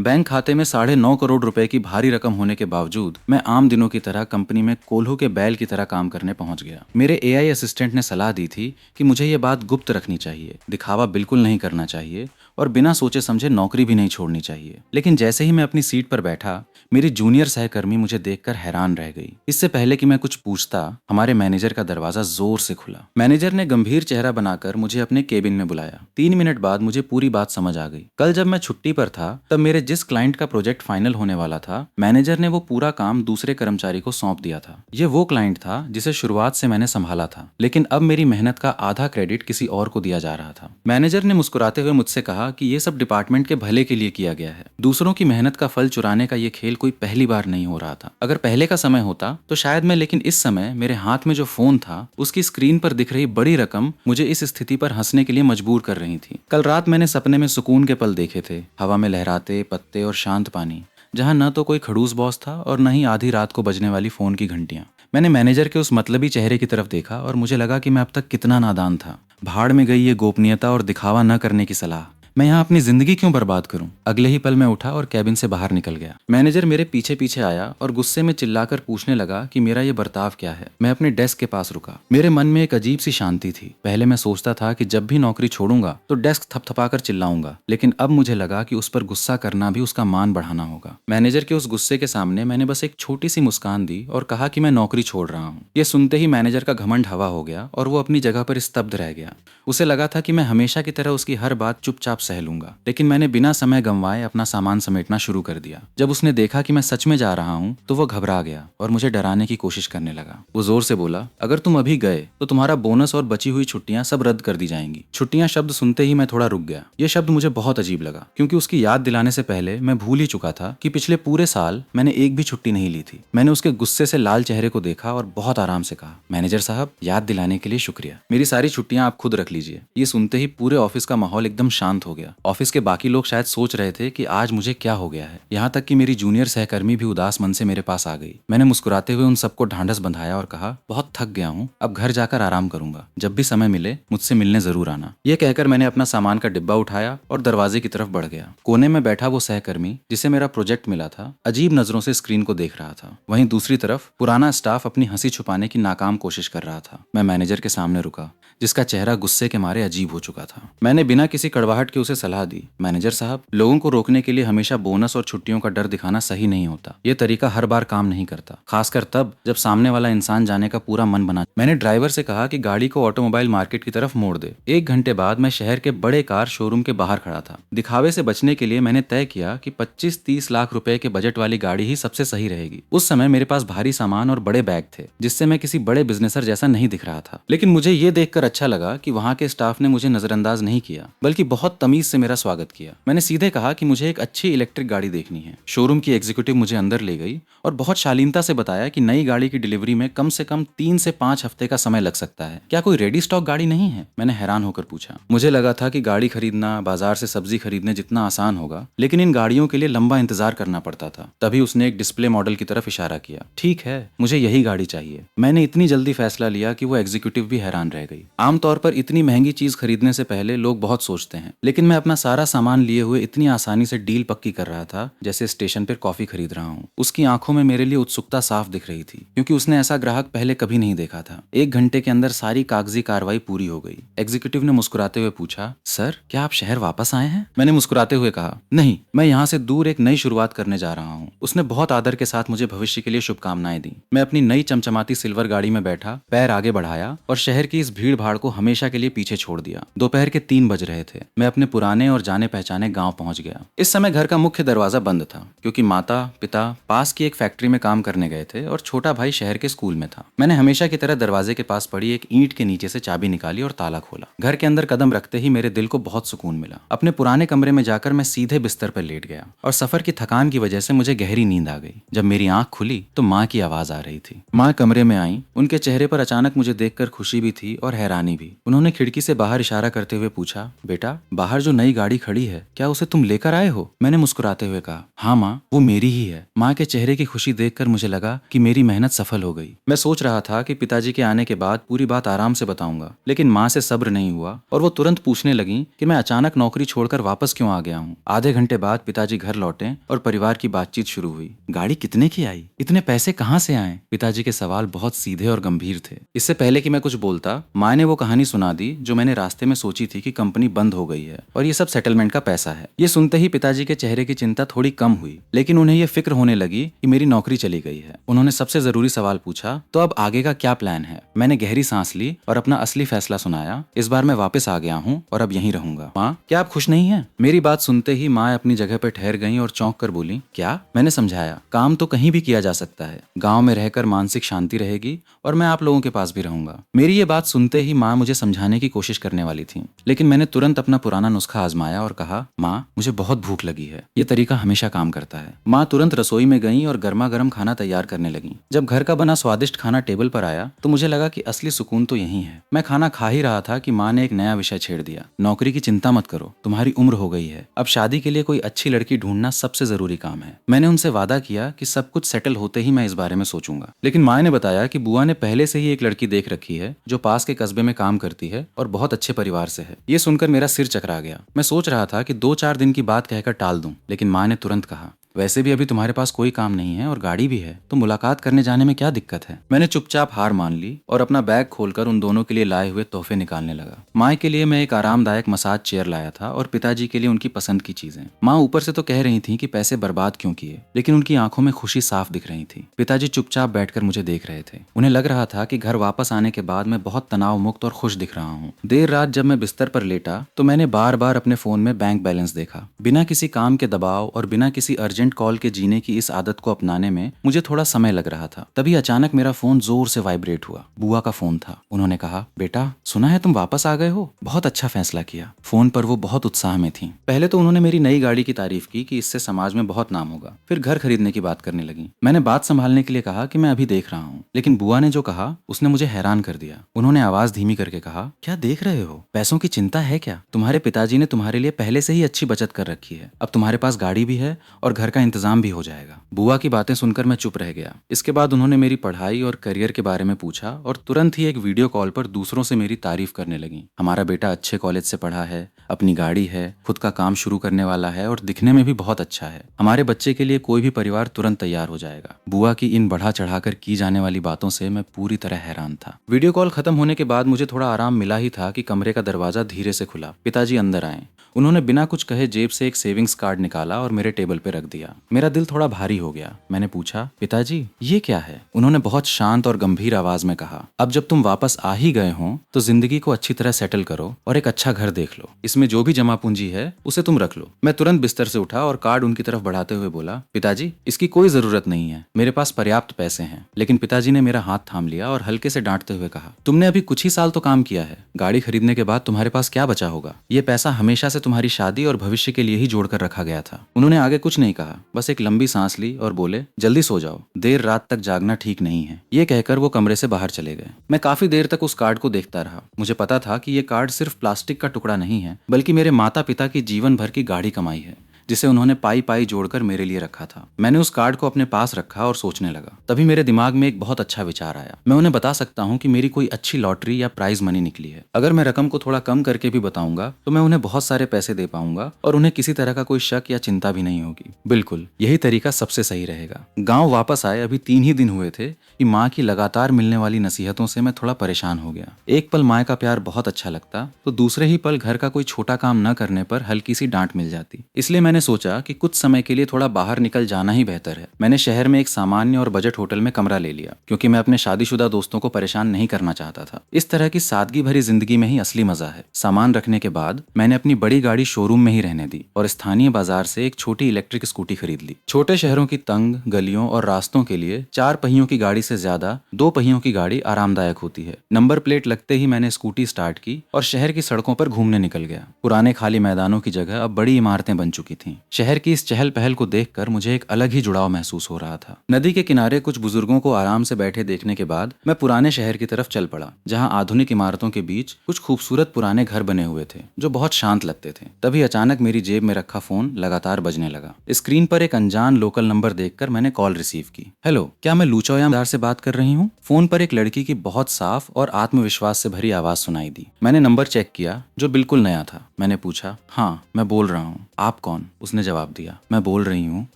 Bank खाते में 9.5 करोड़ रुपए की भारी रकम होने के बावजूद मैं आम दिनों की तरह कंपनी में कोल्हू के बैल की तरह काम करने पहुंच गया। मेरे एआई असिस्टेंट ने सलाह दी थी कि मुझे ये बात गुप्त रखनी चाहिए, दिखावा बिल्कुल नहीं करना चाहिए और बिना सोचे समझे नौकरी भी नहीं छोड़नी चाहिए। लेकिन जैसे ही मैं अपनी सीट पर बैठा, मेरी जूनियर सहकर्मी मुझे देखकर हैरान रह गई। इससे पहले कि मैं कुछ पूछता, हमारे मैनेजर का दरवाजा जोर से खुला। मैनेजर ने गंभीर चेहरा बनाकर मुझे अपने केबिन में बुलाया। 3 मिनट बाद मुझे पूरी बात समझ आ गई। कल जब मैं छुट्टी पर था, तब मेरे जिस क्लाइंट का प्रोजेक्ट फाइनल होने वाला था, मैनेजर ने वो पूरा काम दूसरे कर्मचारी को सौंप दिया था। ये वो क्लाइंट था जिसे शुरुआत से मैंने संभाला था, लेकिन अब मेरी मेहनत का आधा क्रेडिट किसी और को दिया जा रहा था। मैनेजर ने मुस्कुराते हुए मुझसे कहा कि ये सब डिपार्टमेंट के भले के लिए किया गया है। दूसरों की मेहनत का फल चुराने का ये खेल कोई पहली बार नहीं हो रहा था। अगर पहले का समय होता तो शायद मैं, लेकिन इस समय मेरे हाथ में जो फोन था, उसकी स्क्रीन पर दिख रही बड़ी रकम मुझे इस स्थिति पर हंसने के लिए मजबूर कर रही थी। कल रात मैंने सपने में सुकून के पल देखे थे, हवा में लहराते पत्ते और शांत पानी, जहां न तो कोई खड़ूस बॉस था और न ही आधी रात को बजने वाली फोन की घंटियां। मैंने मैनेजर के उस मतलबी चेहरे की तरफ देखा और मुझे लगा कि मैं अब तक कितना नादान था। भाड़ में गई ये गोपनीयता और दिखावा न करने की सलाह। मैं यहाँ अपनी जिंदगी क्यों बर्बाद करूं? अगले ही पल मैं उठा और कैबिन से बाहर निकल गया। मैनेजर मेरे पीछे पीछे आया और गुस्से में चिल्लाकर पूछने लगा कि मेरा ये बर्ताव क्या है। मैं अपने डेस्क के पास रुका। मेरे मन में एक अजीब सी शांति थी। पहले मैं सोचता था कि जब भी नौकरी छोड़ूंगा तो डेस्क थपथपाकर चिल्लाऊंगा, लेकिन अब मुझे लगा कि उस पर गुस्सा करना भी उसका मान बढ़ाना होगा। मैनेजर के उस गुस्से के सामने मैंने बस एक छोटी सी मुस्कान दी और कहा कि मैं नौकरी छोड़ रहा हूँ। ये सुनते ही मैनेजर का घमंड हवा हो गया और वो अपनी जगह पर स्तब्ध रह गया। उसे लगा था कि मैं हमेशा की तरह उसकी हर बात चुपचाप सह लूंगा, लेकिन मैंने बिना समय गंवाए अपना सामान समेटना शुरू कर दिया। जब उसने देखा कि मैं सच में जा रहा हूँ तो वो घबरा गया और मुझे डराने की कोशिश करने लगा। वो जोर से बोला, अगर तुम अभी गए तो तुम्हारा बोनस और बची हुई छुट्टियां सब रद्द कर दी जाएंगी। छुट्टियां शब्द सुनते ही मैं थोड़ा रुक गया। ये शब्द मुझे बहुत अजीब लगा, क्योंकि उसकी याद दिलाने से पहले मैं भूल ही चुका था कि पिछले पूरे साल मैंने एक भी छुट्टी नहीं ली थी। मैंने उसके गुस्से से लाल चेहरे को देखा और बहुत आराम से कहा, मैनेजर साहब, याद दिलाने के लिए शुक्रिया। मेरी सारी छुट्टियां आप खुद रख लीजिए। ये सुनते ही पूरे ऑफिस का माहौल एकदम शांत हो गया। ऑफिस के बाकी लोग शायद सोच रहे थे कि आज मुझे क्या हो गया है। यहाँ तक कि मेरी जूनियर सहकर्मी भी उदास मन से मेरे पास आ गई। मैंने मुस्कुराते हुए उन सबको ढांढस बंधाया और कहा, बहुत थक गया हूँ, अब घर जाकर आराम करूंगा। जब भी समय मिले मुझसे मिलने जरूर आना। यह कहकर मैंने अपना सामान का डिब्बा उठाया और दरवाजे की तरफ बढ़ गया। कोने में बैठा वो सहकर्मी जिसे मेरा प्रोजेक्ट मिला था, अजीब नजरों से स्क्रीन को देख रहा था। वहीं दूसरी तरफ पुराना स्टाफ अपनी हंसी छुपाने की नाकाम कोशिश कर रहा था। मैं मैनेजर के सामने रुका, जिसका चेहरा गुस्से के मारे अजीब हो चुका था। मैंने बिना किसी कड़वाहट के उसे सलाह दी, मैनेजर साहब, लोगों को रोकने के लिए हमेशा बोनस और छुट्टियों का डर दिखाना सही नहीं होता। ये तरीका हर बार काम नहीं करता, खासकर तब जब सामने वाला इंसान जाने का पूरा मन बना। मैंने ड्राइवर से कहा कि गाड़ी को ऑटोमोबाइल मार्केट की तरफ मोड़ दे। 1 घंटे बाद मैं शहर के बड़े कार शोरूम के बाहर खड़ा था। दिखावे से बचने के लिए मैंने तय किया कि 25-30 लाख रुपए के बजट वाली गाड़ी ही सबसे सही रहेगी। उस समय मेरे पास भारी सामान और बड़े बैग थे, जिससे मैं किसी बड़े बिजनेसर जैसा नहीं दिख रहा था। लेकिन मुझे ये देखकर अच्छा लगा कि वहाँ के स्टाफ ने मुझे नजरअंदाज नहीं किया, बल्कि बहुत तमीज से मेरा स्वागत किया। मैंने सीधे कहा कि मुझे एक अच्छी इलेक्ट्रिक गाड़ी देखनी है। शोरूम की एग्जीक्यूटिव मुझे अंदर ले गई और बहुत शालीनता से बताया कि नई गाड़ी की डिलीवरी में कम से कम 3 से 5 हफ्ते का समय लग सकता है। क्या कोई रेडी स्टॉक गाड़ी नहीं है? मैंने हैरान होकर पूछा। मुझे लगा था कि गाड़ी खरीदना बाजार से सब्जी खरीदने जितना आसान होगा, लेकिन इन गाड़ियों के लिए लंबा इंतजार करना पड़ता था। तभी उसने एक डिस्प्ले मॉडल की तरफ इशारा किया। ठीक है, मुझे यही गाड़ी चाहिए। मैंने इतनी जल्दी फैसला लिया कि वो एग्जीक्यूटिव भी हैरान रह गई। आमतौर पर इतनी महंगी चीज खरीदने से पहले लोग बहुत सोचते हैं, लेकिन मैं अपना सारा सामान लिए हुए इतनी आसानी से डील पक्की कर रहा था जैसे स्टेशन पर कॉफी खरीद रहा हूँ। उसकी आंखों में मेरे लिए उत्सुकता साफ दिख रही थी, क्योंकि उसने ऐसा ग्राहक पहले कभी नहीं देखा था। 1 घंटे के अंदर सारी कागजी कार्रवाई पूरी हो गई। एग्जीक्यूटिव ने मुस्कुराते हुए पूछा, सर, क्या आप शहर वापस आए हैं? मैंने मुस्कुराते हुए कहा, नहीं, मैं यहाँ से दूर एक नई शुरुआत करने जा रहा हूँ। उसने बहुत आदर के साथ मुझे भविष्य के लिए शुभकामनाएं दी। मैं अपनी नई चमचमाती सिल्वर गाड़ी में बैठा, पैर आगे बढ़ाया और शहर की इस भीड़ भाड़ को हमेशा के लिए पीछे छोड़ दिया। दोपहर के 3 बज रहे थे। मैं अपने पुराने और जाने पहचाने गांव पहुंच गया। इस समय घर का मुख्य दरवाजा बंद था, क्योंकि माता पिता पास की एक फैक्ट्री में काम करने गए थे और छोटा भाई शहर के स्कूल में था। मैंने हमेशा की तरह दरवाजे के पास पड़ी एक ईंट के नीचे से चाबी निकाली और ताला खोला। घर के अंदर कदम रखते ही मेरे दिल को बहुत सुकून मिला। अपने पुराने कमरे में जाकर मैं सीधे बिस्तर पर लेट गया और सफर की थकान की वजह से मुझे गहरी नींद आ गई। जब मेरी आंख खुली तो माँ की आवाज आ रही थी। माँ कमरे में आई। उनके चेहरे पर अचानक मुझे देखकर खुशी भी थी और हैरानी भी। उन्होंने खिड़की से बाहर इशारा करते हुए पूछा, बेटा, बाहर बाहर जो नई गाड़ी खड़ी है, क्या उसे तुम लेकर आए हो? मैंने मुस्कुराते हुए कहा, हाँ माँ, वो मेरी ही है। माँ के चेहरे की खुशी देखकर मुझे लगा कि मेरी मेहनत सफल हो गई। मैं सोच रहा था कि पिताजी के आने के बाद पूरी बात आराम से बताऊंगा, लेकिन माँ से सब्र नहीं हुआ और वो तुरंत पूछने लगी कि मैं अचानक नौकरी छोड़कर वापस क्यों आ गया हूँ। आधे घंटे बाद पिताजी घर लौटे और परिवार की बातचीत शुरू हुई। गाड़ी कितने की आई? इतने पैसे कहाँ से आए? पिताजी के सवाल बहुत सीधे और गंभीर थे। इससे पहले कि मैं कुछ बोलता, माँ ने वो कहानी सुना दी जो मैंने रास्ते में सोची थी कि कंपनी बंद हो गई है और ये सब सेटलमेंट का पैसा है। ये सुनते ही पिताजी के चेहरे की चिंता थोड़ी कम हुई, लेकिन उन्हें ये फिक्र होने लगी कि मेरी नौकरी चली गई है। उन्होंने सबसे जरूरी सवाल पूछा, तो अब आगे का क्या प्लान है? मैंने गहरी सांस ली और अपना असली फैसला सुनाया। इस बार मैं वापस आ गया हूँ और अब यहीं रहूंगा। माँ, क्या आप खुश नहीं हैं? मेरी बात सुनते ही माँ अपनी जगह पर ठहर गईं और चौंक कर बोली, क्या? मैंने समझाया, काम तो कहीं भी किया जा सकता है। गाँव में रहकर मानसिक शांति रहेगी और मैं आप लोगों के पास भी रहूंगा। मेरी ये बात सुनते ही माँ मुझे समझाने की कोशिश करने वाली थी, लेकिन मैंने तुरंत अपना पुराना नुस्खा आजमाया और कहा, माँ, मुझे बहुत भूख लगी है। ये तरीका हमेशा काम करता है। माँ तुरंत रसोई में गईं और गर्मा गर्म खाना तैयार करने लगी। जब घर का बना स्वादिष्ट खाना टेबल पर आया तो मुझे लगा कि असली सुकून तो यही है। मैं खाना खा ही रहा था कि माँ ने एक नया विषय छेड़ दिया। नौकरी की चिंता मत करो, तुम्हारी उम्र हो गई है। अब शादी के लिए कोई अच्छी लड़की ढूंढना सबसे जरूरी काम है। मैंने उनसे वादा किया कि सब कुछ सेटल होते ही मैं इस बारे में सोचूंगा। लेकिन माँ ने बताया कि बुआ ने पहले से ही एक लड़की देख रखी है जो पास के कस्बे में काम करती है और बहुत अच्छे परिवार से है। ये सुनकर मेरा सिर चकरा गया। मैं सोच रहा था कि 2-4 दिन की बात कहकर टाल दूं, लेकिन माँ ने तुरंत कहा, वैसे भी अभी तुम्हारे पास कोई काम नहीं है और गाड़ी भी है, तो मुलाकात करने जाने में क्या दिक्कत है? मैंने चुपचाप हार मान ली और अपना बैग खोलकर उन दोनों के लिए लाए हुए तोहफे निकालने लगा। माँ के लिए मैं एक आरामदायक मसाज चेयर लाया था और पिताजी के लिए उनकी पसंद की चीजें। माँ ऊपर से तो कह रही थी कि पैसे बर्बाद क्यों किए, लेकिन उनकी आंखों में खुशी साफ दिख रही थी। पिताजी चुपचाप बैठकर मुझे देख रहे थे। उन्हें लग रहा था कि घर वापस आने के बाद मैं बहुत तनाव मुक्त और खुश दिख रहा हूँ। देर रात जब मैं बिस्तर पर लेटा तो मैंने बार बार अपने फोन में बैंक बैलेंस देखा। बिना किसी काम के दबाव और बिना किसी अर्जेंट कॉल के जीने की इस आदत को अपनाने में मुझे थोड़ा समय लग रहा था। तभी अचानक मेरा फोन जोर से वाइब्रेट हुआ। बुआ का फोन था। उन्होंने कहा, बेटा, सुना है तुम वापस आ गए हो, बहुत अच्छा फैसला किया। फोन पर वो बहुत उत्साह में थी। पहले तो उन्होंने मेरी नई गाड़ी की तारीफ की कि इससे समाज में बहुत नाम होगा। फिर घर खरीदने की बात करने लगी। मैंने बात संभालने के लिए कहा कि मैं अभी देख रहा हूँ, लेकिन बुआ ने जो कहा उसने मुझे हैरान कर दिया। उन्होंने आवाज धीमी करके कहा, क्या देख रहे हो? पैसों की चिंता है क्या? तुम्हारे पिताजी ने तुम्हारे लिए पहले से ही अच्छी बचत कर रखी है। अब तुम्हारे पास गाड़ी भी है और घर का इंतजाम भी हो जाएगा। बुआ की बातें सुनकर मैं चुप रह गया। इसके बाद उन्होंने मेरी पढ़ाई और करियर के बारे में पूछा और तुरंत ही एक वीडियो कॉल पर दूसरों से मेरी तारीफ करने लगी। हमारा बेटा अच्छे कॉलेज से पढ़ा है, अपनी गाड़ी है, खुद का काम शुरू करने वाला है और दिखने में भी बहुत अच्छा है। हमारे बच्चे के लिए कोई भी परिवार तुरंत तैयार हो जाएगा। बुआ की इन बढ़ा चढ़ाकर की जाने वाली बातों से मैं पूरी तरह हैरान था। वीडियो कॉल खत्म होने के बाद मुझे थोड़ा आराम मिला ही था कि कमरे का दरवाजा धीरे से खुला। पिताजी अंदर आए। उन्होंने बिना कुछ कहे जेब से एक सेविंग्स कार्ड निकाला और मेरे टेबल पे रख दिया। मेरा दिल थोड़ा भारी हो गया। मैंने पूछा, पिताजी, ये क्या है? उन्होंने बहुत शांत और गंभीर आवाज में कहा, अब जब तुम वापस आ ही गए हो तो जिंदगी को अच्छी तरह सेटल करो और एक अच्छा घर देख लो। इसमें जो भी जमा पूंजी है उसे तुम रख लो। मैं तुरंत बिस्तर से उठा और कार्ड उनकी तरफ बढ़ाते हुए बोला, पिताजी, इसकी कोई जरूरत नहीं है, मेरे पास पर्याप्त पैसे हैं। लेकिन पिताजी ने मेरा हाथ थाम लिया और हल्के से डांटते हुए कहा, तुमने अभी कुछ ही साल तो काम किया है, गाड़ी खरीदने के बाद तुम्हारे पास क्या बचा होगा? ये पैसा हमेशा से तुम्हारी शादी और भविष्य के लिए ही जोड़कर रखा गया था। उन्होंने आगे कुछ नहीं कहा, बस एक लंबी सांस ली और बोले, जल्दी सो जाओ, देर रात तक जागना ठीक नहीं है। ये कहकर वो कमरे से बाहर चले गए। मैं काफी देर तक उस कार्ड को देखता रहा। मुझे पता था कि ये कार्ड सिर्फ प्लास्टिक का टुकड़ा नहीं है, बल्कि मेरे माता पिता की जीवन भर की गाढ़ी कमाई है, जिसे उन्होंने पाई पाई जोड़कर मेरे लिए रखा था। मैंने उस कार्ड को अपने पास रखा और सोचने लगा। तभी मेरे दिमाग में एक बहुत अच्छा विचार आया। मैं उन्हें बता सकता हूँ कि मेरी कोई अच्छी लॉटरी या प्राइज मनी निकली है। अगर मैं रकम को थोड़ा कम करके भी बताऊंगा तो मैं उन्हें बहुत सारे पैसे दे पाऊंगा और उन्हें किसी तरह का कोई शक या चिंता भी नहीं होगी। बिल्कुल, यही तरीका सबसे सही रहेगा। गाँव वापस आए अभी 3 ही दिन हुए थे कि माँ की लगातार मिलने वाली नसीहतों से मैं थोड़ा परेशान हो गया। एक पल माँ का प्यार बहुत अच्छा लगता तो दूसरे ही पल घर का कोई छोटा काम न करने पर हल्की सी डांट मिल जाती। इसलिए मैंने सोचा कि कुछ समय के लिए थोड़ा बाहर निकल जाना ही बेहतर है। मैंने शहर में एक सामान्य और बजट होटल में कमरा ले लिया, क्योंकि मैं अपने शादीशुदा दोस्तों को परेशान नहीं करना चाहता था। इस तरह की सादगी भरी जिंदगी में ही असली मजा है। सामान रखने के बाद मैंने अपनी बड़ी गाड़ी शोरूम में ही रहने दी और स्थानीय बाजार से एक छोटी इलेक्ट्रिक स्कूटी खरीद ली। छोटे शहरों की तंग गलियों और रास्तों के लिए 4 पहियों की गाड़ी से ज्यादा 2 पहियों की गाड़ी आरामदायक होती है। नंबर प्लेट लगते ही मैंने स्कूटी स्टार्ट की और शहर की सड़कों पर घूमने निकल गया। पुराने खाली मैदानों की जगह अब बड़ी इमारतें बन चुकी थीं। शहर की इस चहल पहल को देखकर मुझे एक अलग ही जुड़ाव महसूस हो रहा था। नदी के किनारे कुछ बुजुर्गों को आराम से बैठे देखने के बाद मैं पुराने शहर की तरफ चल पड़ा, जहां आधुनिक इमारतों के बीच कुछ खूबसूरत पुराने घर बने हुए थे जो बहुत शांत लगते थे। तभी अचानक मेरी जेब में रखा फोन लगातार बजने लगा। स्क्रीन पर एक अनजान लोकल नंबर देखकर मैंने कॉल रिसीव की। हेलो, क्या मैं लूचौयामदार से बात कर रही हूँ? फोन पर एक लड़की की बहुत साफ और आत्मविश्वास से भरी आवाज सुनाई दी। मैंने नंबर चेक किया जो बिल्कुल नया था। मैंने पूछा, हाँ मैं बोल रहा हूँ, आप कौन? उसने जवाब दिया, मैं बोल रही हूँ,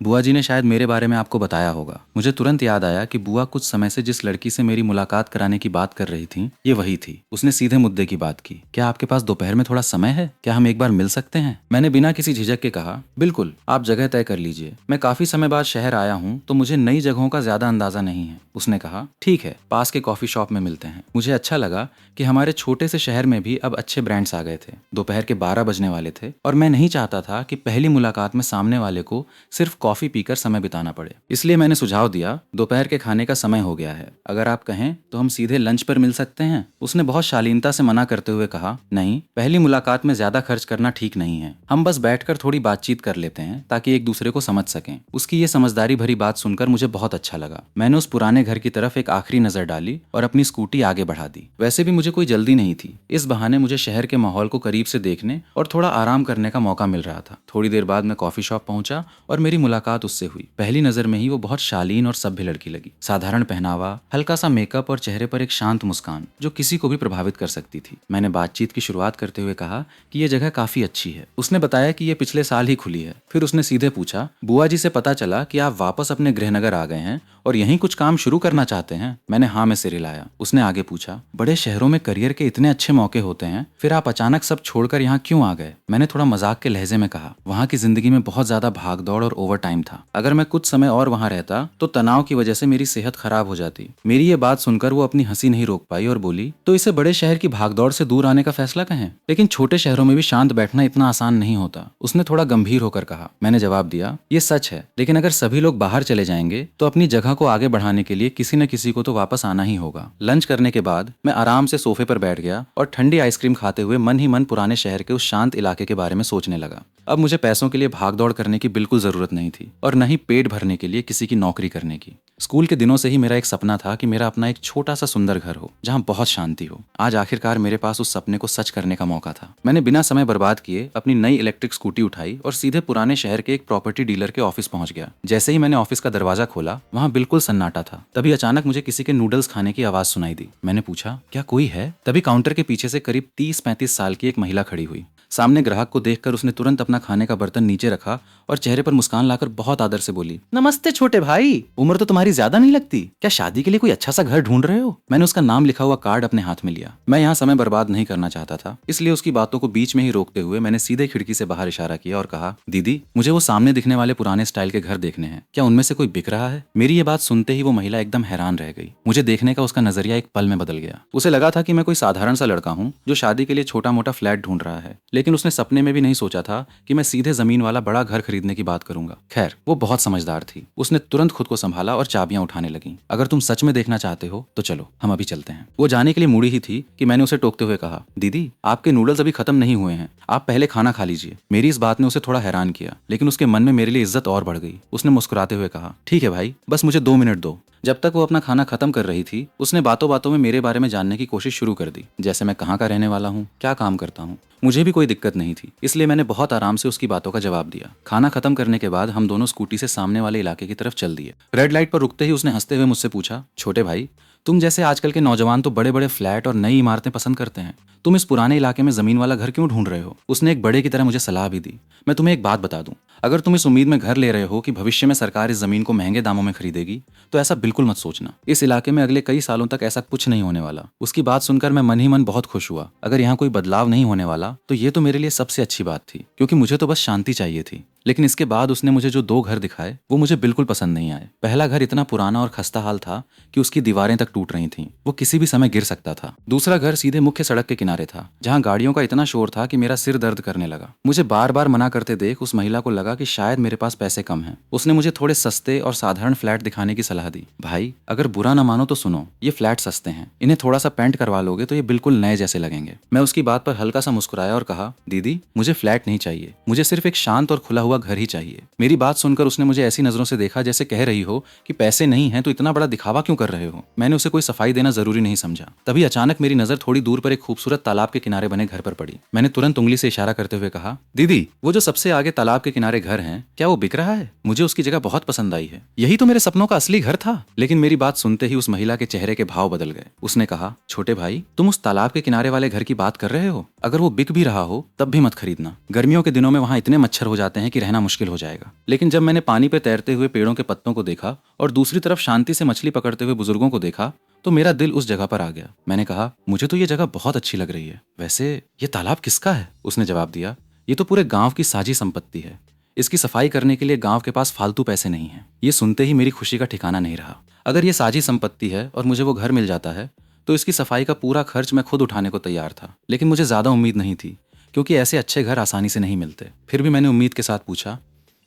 बुआ जी ने शायद मेरे बारे में आपको बताया होगा। मुझे तुरंत याद आया कि बुआ कुछ समय से जिस लड़की से मेरी मुलाकात कराने की बात कर रही थी, ये वही थी। उसने सीधे मुद्दे की बात की, क्या आपके पास दोपहर में थोड़ा समय है? क्या हम एक बार मिल सकते हैं? मैंने बिना किसी झिझक के कहा, बिल्कुल, आप जगह तय कर लीजिए। मैं काफी समय बाद शहर आया हूँ तो मुझे नई जगहों का ज्यादा अंदाजा नहीं है। उसने कहा, ठीक है, पास के कॉफी शॉप में मिलते हैं। मुझे अच्छा लगा कि हमारे छोटे से शहर में भी अब अच्छे ब्रांड्स आ गए थे। दोपहर के 12 बजने वाले थे और मैं नहीं चाहता था कि पहली मुलाकात में सामने वाले को सिर्फ कॉफी पीकर समय बिताना पड़े। इसलिए मैंने सुझाव दिया, दोपहर के खाने का समय हो गया है, अगर आप कहें तो हम सीधे लंच पर मिल सकते हैं। उसने बहुत शालीनता से मना करते हुए कहा, नहीं, पहली मुलाकात में ज्यादा खर्च करना ठीक नहीं है। हम बस बैठकर थोड़ी बातचीत कर लेते हैं ताकि एक दूसरे को समझ सकें। उसकी ये समझदारी भरी बात सुनकर मुझे बहुत अच्छा लगा। मैंने उस पुराने घर की तरफ एक आखिरी नजर डाली और अपनी स्कूटी आगे बढ़ा दी। वैसे भी मुझे कोई जल्दी नहीं थी। इस बहाने मुझे शहर के माहौल को करीब से देखने और थोड़ा आराम करने का मौका मिल रहा था। थोड़ी देर बाद मैं कॉफी शॉप पहुंचा और मेरी मुलाकात उससे हुई। पहली नजर में ही वो बहुत शालीन और सभ्य लड़की लगी। साधारण पहनावा, हल्का सा मेकअप और चेहरे पर एक शांत मुस्कान जो किसी को भी प्रभावित कर सकती थी। मैंने बातचीत की शुरुआत करते हुए कहा कि ये जगह काफी अच्छी है। उसने बताया कि ये पिछले साल ही खुली है। फिर उसने सीधे पूछा, बुआ जी से पता चला कि आप वापस अपने गृहनगर आ गए हैं और यहीं कुछ काम शुरू करना चाहते हैं? मैंने हाँ में सिर हिलाया। उसने आगे पूछा, बड़े शहरों में करियर के इतने अच्छे मौके होते हैं, फिर आप अचानक सब छोड़कर यहाँ क्यों आ गए? मैंने थोड़ा मजाक के लहजे में कहा, वहाँ की जिंदगी में बहुत ज्यादा भागदौड़ और ओवर टाइम था। अगर मैं कुछ समय और वहाँ रहता तो तनाव की वजह से मेरी सेहत खराब हो जाती। मेरी ये बात सुनकर वो अपनी हंसी नहीं रोक पाई और बोली, तो इसे बड़े शहर की भागदौड़ से दूर आने का फैसला कहें, लेकिन छोटे शहरों में भी शांत बैठना इतना आसान नहीं होता। उसने थोड़ा गंभीर होकर कहा। मैंने जवाब दिया, ये सच है, लेकिन अगर सभी लोग बाहर चले जाएंगे तो अपनी जगह को आगे बढ़ाने के लिए किसी न किसी को तो वापस आना ही होगा। लंच करने के बाद मैं आराम से सोफे पर बैठ गया और ठंडी आइसक्रीम खाते हुए मन ही मन पुराने शहर के उस शांत इलाके के बारे में सोचने लगा। अब मुझे पैसों के लिए भागदौड़ करने की बिल्कुल जरूरत नहीं थी और न ही पेट भरने के लिए किसी की नौकरी करने की। स्कूल के दिनों से ही मेरा एक सपना था कि मेरा अपना एक छोटा सा सुंदर घर हो जहाँ बहुत शांति हो। आज आखिरकार मेरे पास उस सपने को सच करने का मौका था। मैंने बिना समय बर्बाद किए अपनी नई इलेक्ट्रिक स्कूटी उठाई और सीधे पुराने शहर के एक प्रॉपर्टी डीलर के ऑफिस पहुंच गया। जैसे ही मैंने ऑफिस का दरवाजा खोला, वहाँ बिल्कुल सन्नाटा था। तभी अचानक मुझे किसी के नूडल्स खाने की आवाज सुनाई दी। मैंने पूछा, क्या कोई है? तभी काउंटर के पीछे से करीब 30-35 साल की एक महिला खड़ी हुई। सामने ग्राहक को देखकर उसने तुरंत अपना खाने का बर्तन नीचे रखा और चेहरे पर मुस्कान लाकर बहुत आदर से बोली, नमस्ते छोटे भाई, उम्र तो तुम्हारी ज्यादा नहीं लगती, क्या शादी के लिए कोई अच्छा सा घर ढूंढ रहे हो? मैंने उसका नाम लिखा हुआ कार्ड अपने हाथ में लिया। मैं यहाँ समय बर्बाद नहीं करना चाहता था, इसलिए उसकी बातों को बीच में ही रोकते हुए मैंने सीधे खिड़की से बाहर इशारा किया और कहा, दीदी, मुझे वो सामने दिखने वाले पुराने स्टाइल के घर देखने हैं, क्या उनमें से कोई बिक रहा है? मेरी ये बात सुनते ही वो महिला एकदम हैरान रह गई। मुझे देखने का उसका नजरिया एक पल में बदल गया। उसे लगा था कि मैं कोई साधारण सा लड़का हूँ जो शादी के लिए छोटा मोटा फ्लैट ढूंढ रहा है, लेकिन उसने सपने में भी नहीं सोचा था कि मैं सीधे जमीन वाला बड़ा घर खरीदने की बात करूंगा। खैर, वो बहुत समझदार थी। उसने तुरंत खुद को संभाला और चाबियां उठाने लगी। अगर तुम सच में देखना चाहते हो तो चलो, हम अभी चलते हैं। वो जाने के लिए मुड़ी ही थी कि मैंने उसे टोकते हुए कहा, दीदी, आपके नूडल्स अभी खत्म नहीं हुए हैं, आप पहले खाना खा लीजिए। मेरी इस बात ने उसे थोड़ा हैरान किया, लेकिन उसके मन में मेरे लिए इज्जत और बढ़ गई। उसने मुस्कुराते हुए कहा, ठीक है भाई, बस मुझे 2 मिनट दो। जब तक वो अपना खाना खत्म कर रही थी, उसने बातों बातों में मेरे बारे में जानने की कोशिश शुरू कर दी, जैसे मैं कहाँ का रहने वाला हूँ, क्या काम करता हूँ। मुझे भी कोई दिक्कत नहीं थी, इसलिए मैंने बहुत आराम से उसकी बातों का जवाब दिया। खाना खत्म करने के बाद हम दोनों स्कूटी से सामने वाले इलाके की तरफ चल दिए। रेड लाइट पर रुकते ही उसने हंसते हुए मुझसे पूछा, छोटे भाई, तुम जैसे आजकल के नौजवान तो बड़े बड़े फ्लैट और नई इमारतें पसंद करते हैं, तुम इस पुराने इलाके में जमीन वाला घर क्यों ढूंढ रहे हो? उसने एक बड़े की तरह मुझे सलाह भी दी। मैं तुम्हें एक बात बता दूं, अगर तुम इस उम्मीद में घर ले रहे हो कि भविष्य में सरकार इस जमीन को महंगे दामों में खरीदेगी, तो ऐसा बिल्कुल मत सोचना। इस इलाके में अगले कई सालों तक ऐसा कुछ नहीं होने वाला। उसकी बात सुनकर मैं मन ही मन बहुत खुश हुआ। अगर यहाँ कोई बदलाव नहीं होने वाला तो ये तो मेरे लिए सबसे अच्छी बात थी, क्योंकि मुझे तो बस शांति चाहिए थी। लेकिन इसके बाद उसने मुझे जो 2 घर दिखाए वो मुझे बिल्कुल पसंद नहीं आए। पहला घर इतना पुराना और खस्ता हाल था कि उसकी दीवारें तक टूट रही थीं, वो किसी भी समय गिर सकता था। दूसरा घर सीधे मुख्य सड़क के किनारे किनारे था, जहाँ गाड़ियों का इतना शोर था कि मेरा सिर दर्द करने लगा। मुझे बार बार मना करते देख उस महिला को लगा कि शायद मेरे पास पैसे कम हैं। उसने मुझे थोड़े सस्ते और साधारण फ्लैट दिखाने की सलाह दी। भाई, अगर बुरा ना मानो तो सुनो, ये फ्लैट सस्ते हैं, इन्हें थोड़ा सा पेंट करवा लोगे तो ये बिल्कुल नए जैसे लगेंगे। मैं उसकी बात पर हल्का सा मुस्कुराया और कहा, दीदी मुझे फ्लैट नहीं चाहिए, मुझे सिर्फ एक शांत और खुला हुआ घर ही चाहिए। मेरी बात सुनकर उसने मुझे ऐसी नजरों से देखा जैसे कह रही हो कि पैसे नहीं है तो इतना बड़ा दिखावा क्यों कर रहे हो। मैंने उसे कोई सफाई देना जरूरी नहीं समझा। तभी अचानक मेरी नजर थोड़ी दूर पर एक खूबसूरत तालाब के किनारे बने घर पर पड़ी। मैंने तुरंत उंगली से इशारा करते हुए कहा, दीदी वो जो सबसे आगे तालाब के किनारे घर है, क्या वो बिक रहा है? मुझे उसकी जगह बहुत पसंद आई है, यही तो मेरे सपनों का असली घर था। लेकिन मेरी बात सुनते ही उस महिला के चेहरे के भाव बदल गए। उसने कहा, छोटे भाई, तुम उस तालाब के किनारे वाले घर की बात कर रहे हो? अगर वो बिक भी रहा हो तब भी मत खरीदना। गर्मियों के दिनों में वहाँ इतने मच्छर हो जाते हैं कि रहना मुश्किल हो जाएगा। लेकिन जब मैंने पानी पे तैरते हुए पेड़ों के पत्तों को देखा और दूसरी तरफ शांति से मछली पकड़ते हुए बुजुर्गों को देखा तो मेरा दिल उस जगह पर आ गया। मैंने कहा, मुझे तो ये जगह बहुत अच्छी लग रही है। वैसे ये तालाब किसका है? उसने जवाब दिया, ये तो पूरे गांव की साझी संपत्ति है। इसकी सफाई करने के लिए गांव के पास फालतू पैसे नहीं है। ये सुनते ही मेरी खुशी का ठिकाना नहीं रहा। अगर ये साझी संपत्ति है और मुझे वो घर मिल जाता है तो इसकी सफाई का पूरा खर्च मैं खुद उठाने को तैयार था। लेकिन मुझे ज्यादा उम्मीद नहीं थी, क्योंकि ऐसे अच्छे घर आसानी से नहीं मिलते। फिर भी मैंने उम्मीद के साथ पूछा,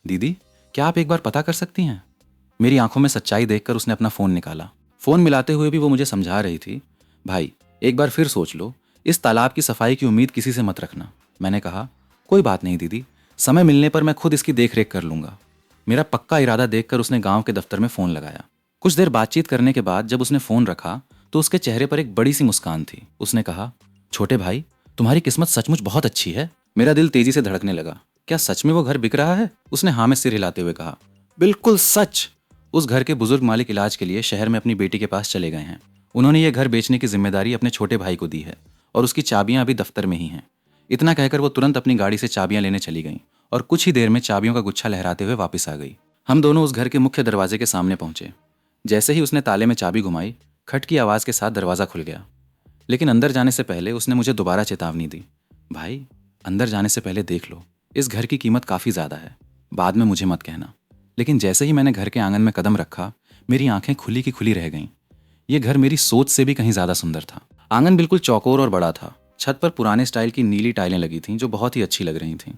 दीदी क्या आप एक बार पता कर सकती हैं? मेरी आंखों में सच्चाई देखकर उसने अपना फोन निकाला। फोन मिलाते हुए भी वो मुझे समझा रही थी, भाई एक बार फिर सोच लो, इस तालाब की सफाई की उम्मीद किसी से मत रखना। मैंने कहा, कोई बात नहीं दीदी, समय मिलने पर मैं खुद इसकी देख रेख कर लूंगा। मेरा पक्का इरादा देखकर उसने गांव के दफ्तर में फोन लगाया। कुछ देर बातचीत करने के बाद जब उसने फोन रखा तो उसके चेहरे पर एक बड़ी सी मुस्कान थी। उसने कहा, छोटे भाई, तुम्हारी किस्मत सचमुच बहुत अच्छी है। मेरा दिल तेजी से धड़कने लगा। क्या सच में वो घर बिक रहा है? उसने हाँ में सिर हिलाते हुए कहा, बिल्कुल सच। उस घर के बुजुर्ग मालिक इलाज के लिए शहर में अपनी बेटी के पास चले गए हैं। उन्होंने ये घर बेचने की जिम्मेदारी अपने छोटे भाई को दी है और उसकी चाबियां अभी दफ्तर में ही हैं। इतना कहकर वो तुरंत अपनी गाड़ी से चाबियां लेने चली गईं और कुछ ही देर में चाबियों का गुच्छा लहराते हुए वापस आ गई। हम दोनों उस घर के मुख्य दरवाजे के सामने पहुंचे। जैसे ही उसने ताले में चाबी घुमाई, खट की आवाज के साथ दरवाजा खुल गया। लेकिन अंदर जाने से पहले उसने मुझे दोबारा चेतावनी दी, भाई अंदर जाने से पहले देख लो, इस घर की कीमत काफी ज्यादा है, बाद में मुझे मत कहना। लेकिन जैसे ही मैंने घर के आंगन में कदम रखा, मेरी आंखें खुली की खुली रह गईं। ये घर मेरी सोच से भी कहीं ज्यादा सुंदर था। आंगन बिल्कुल चौकोर और बड़ा था। छत पर पुराने स्टाइल की नीली टाइलें लगी थीं जो बहुत ही अच्छी लग रही थीं।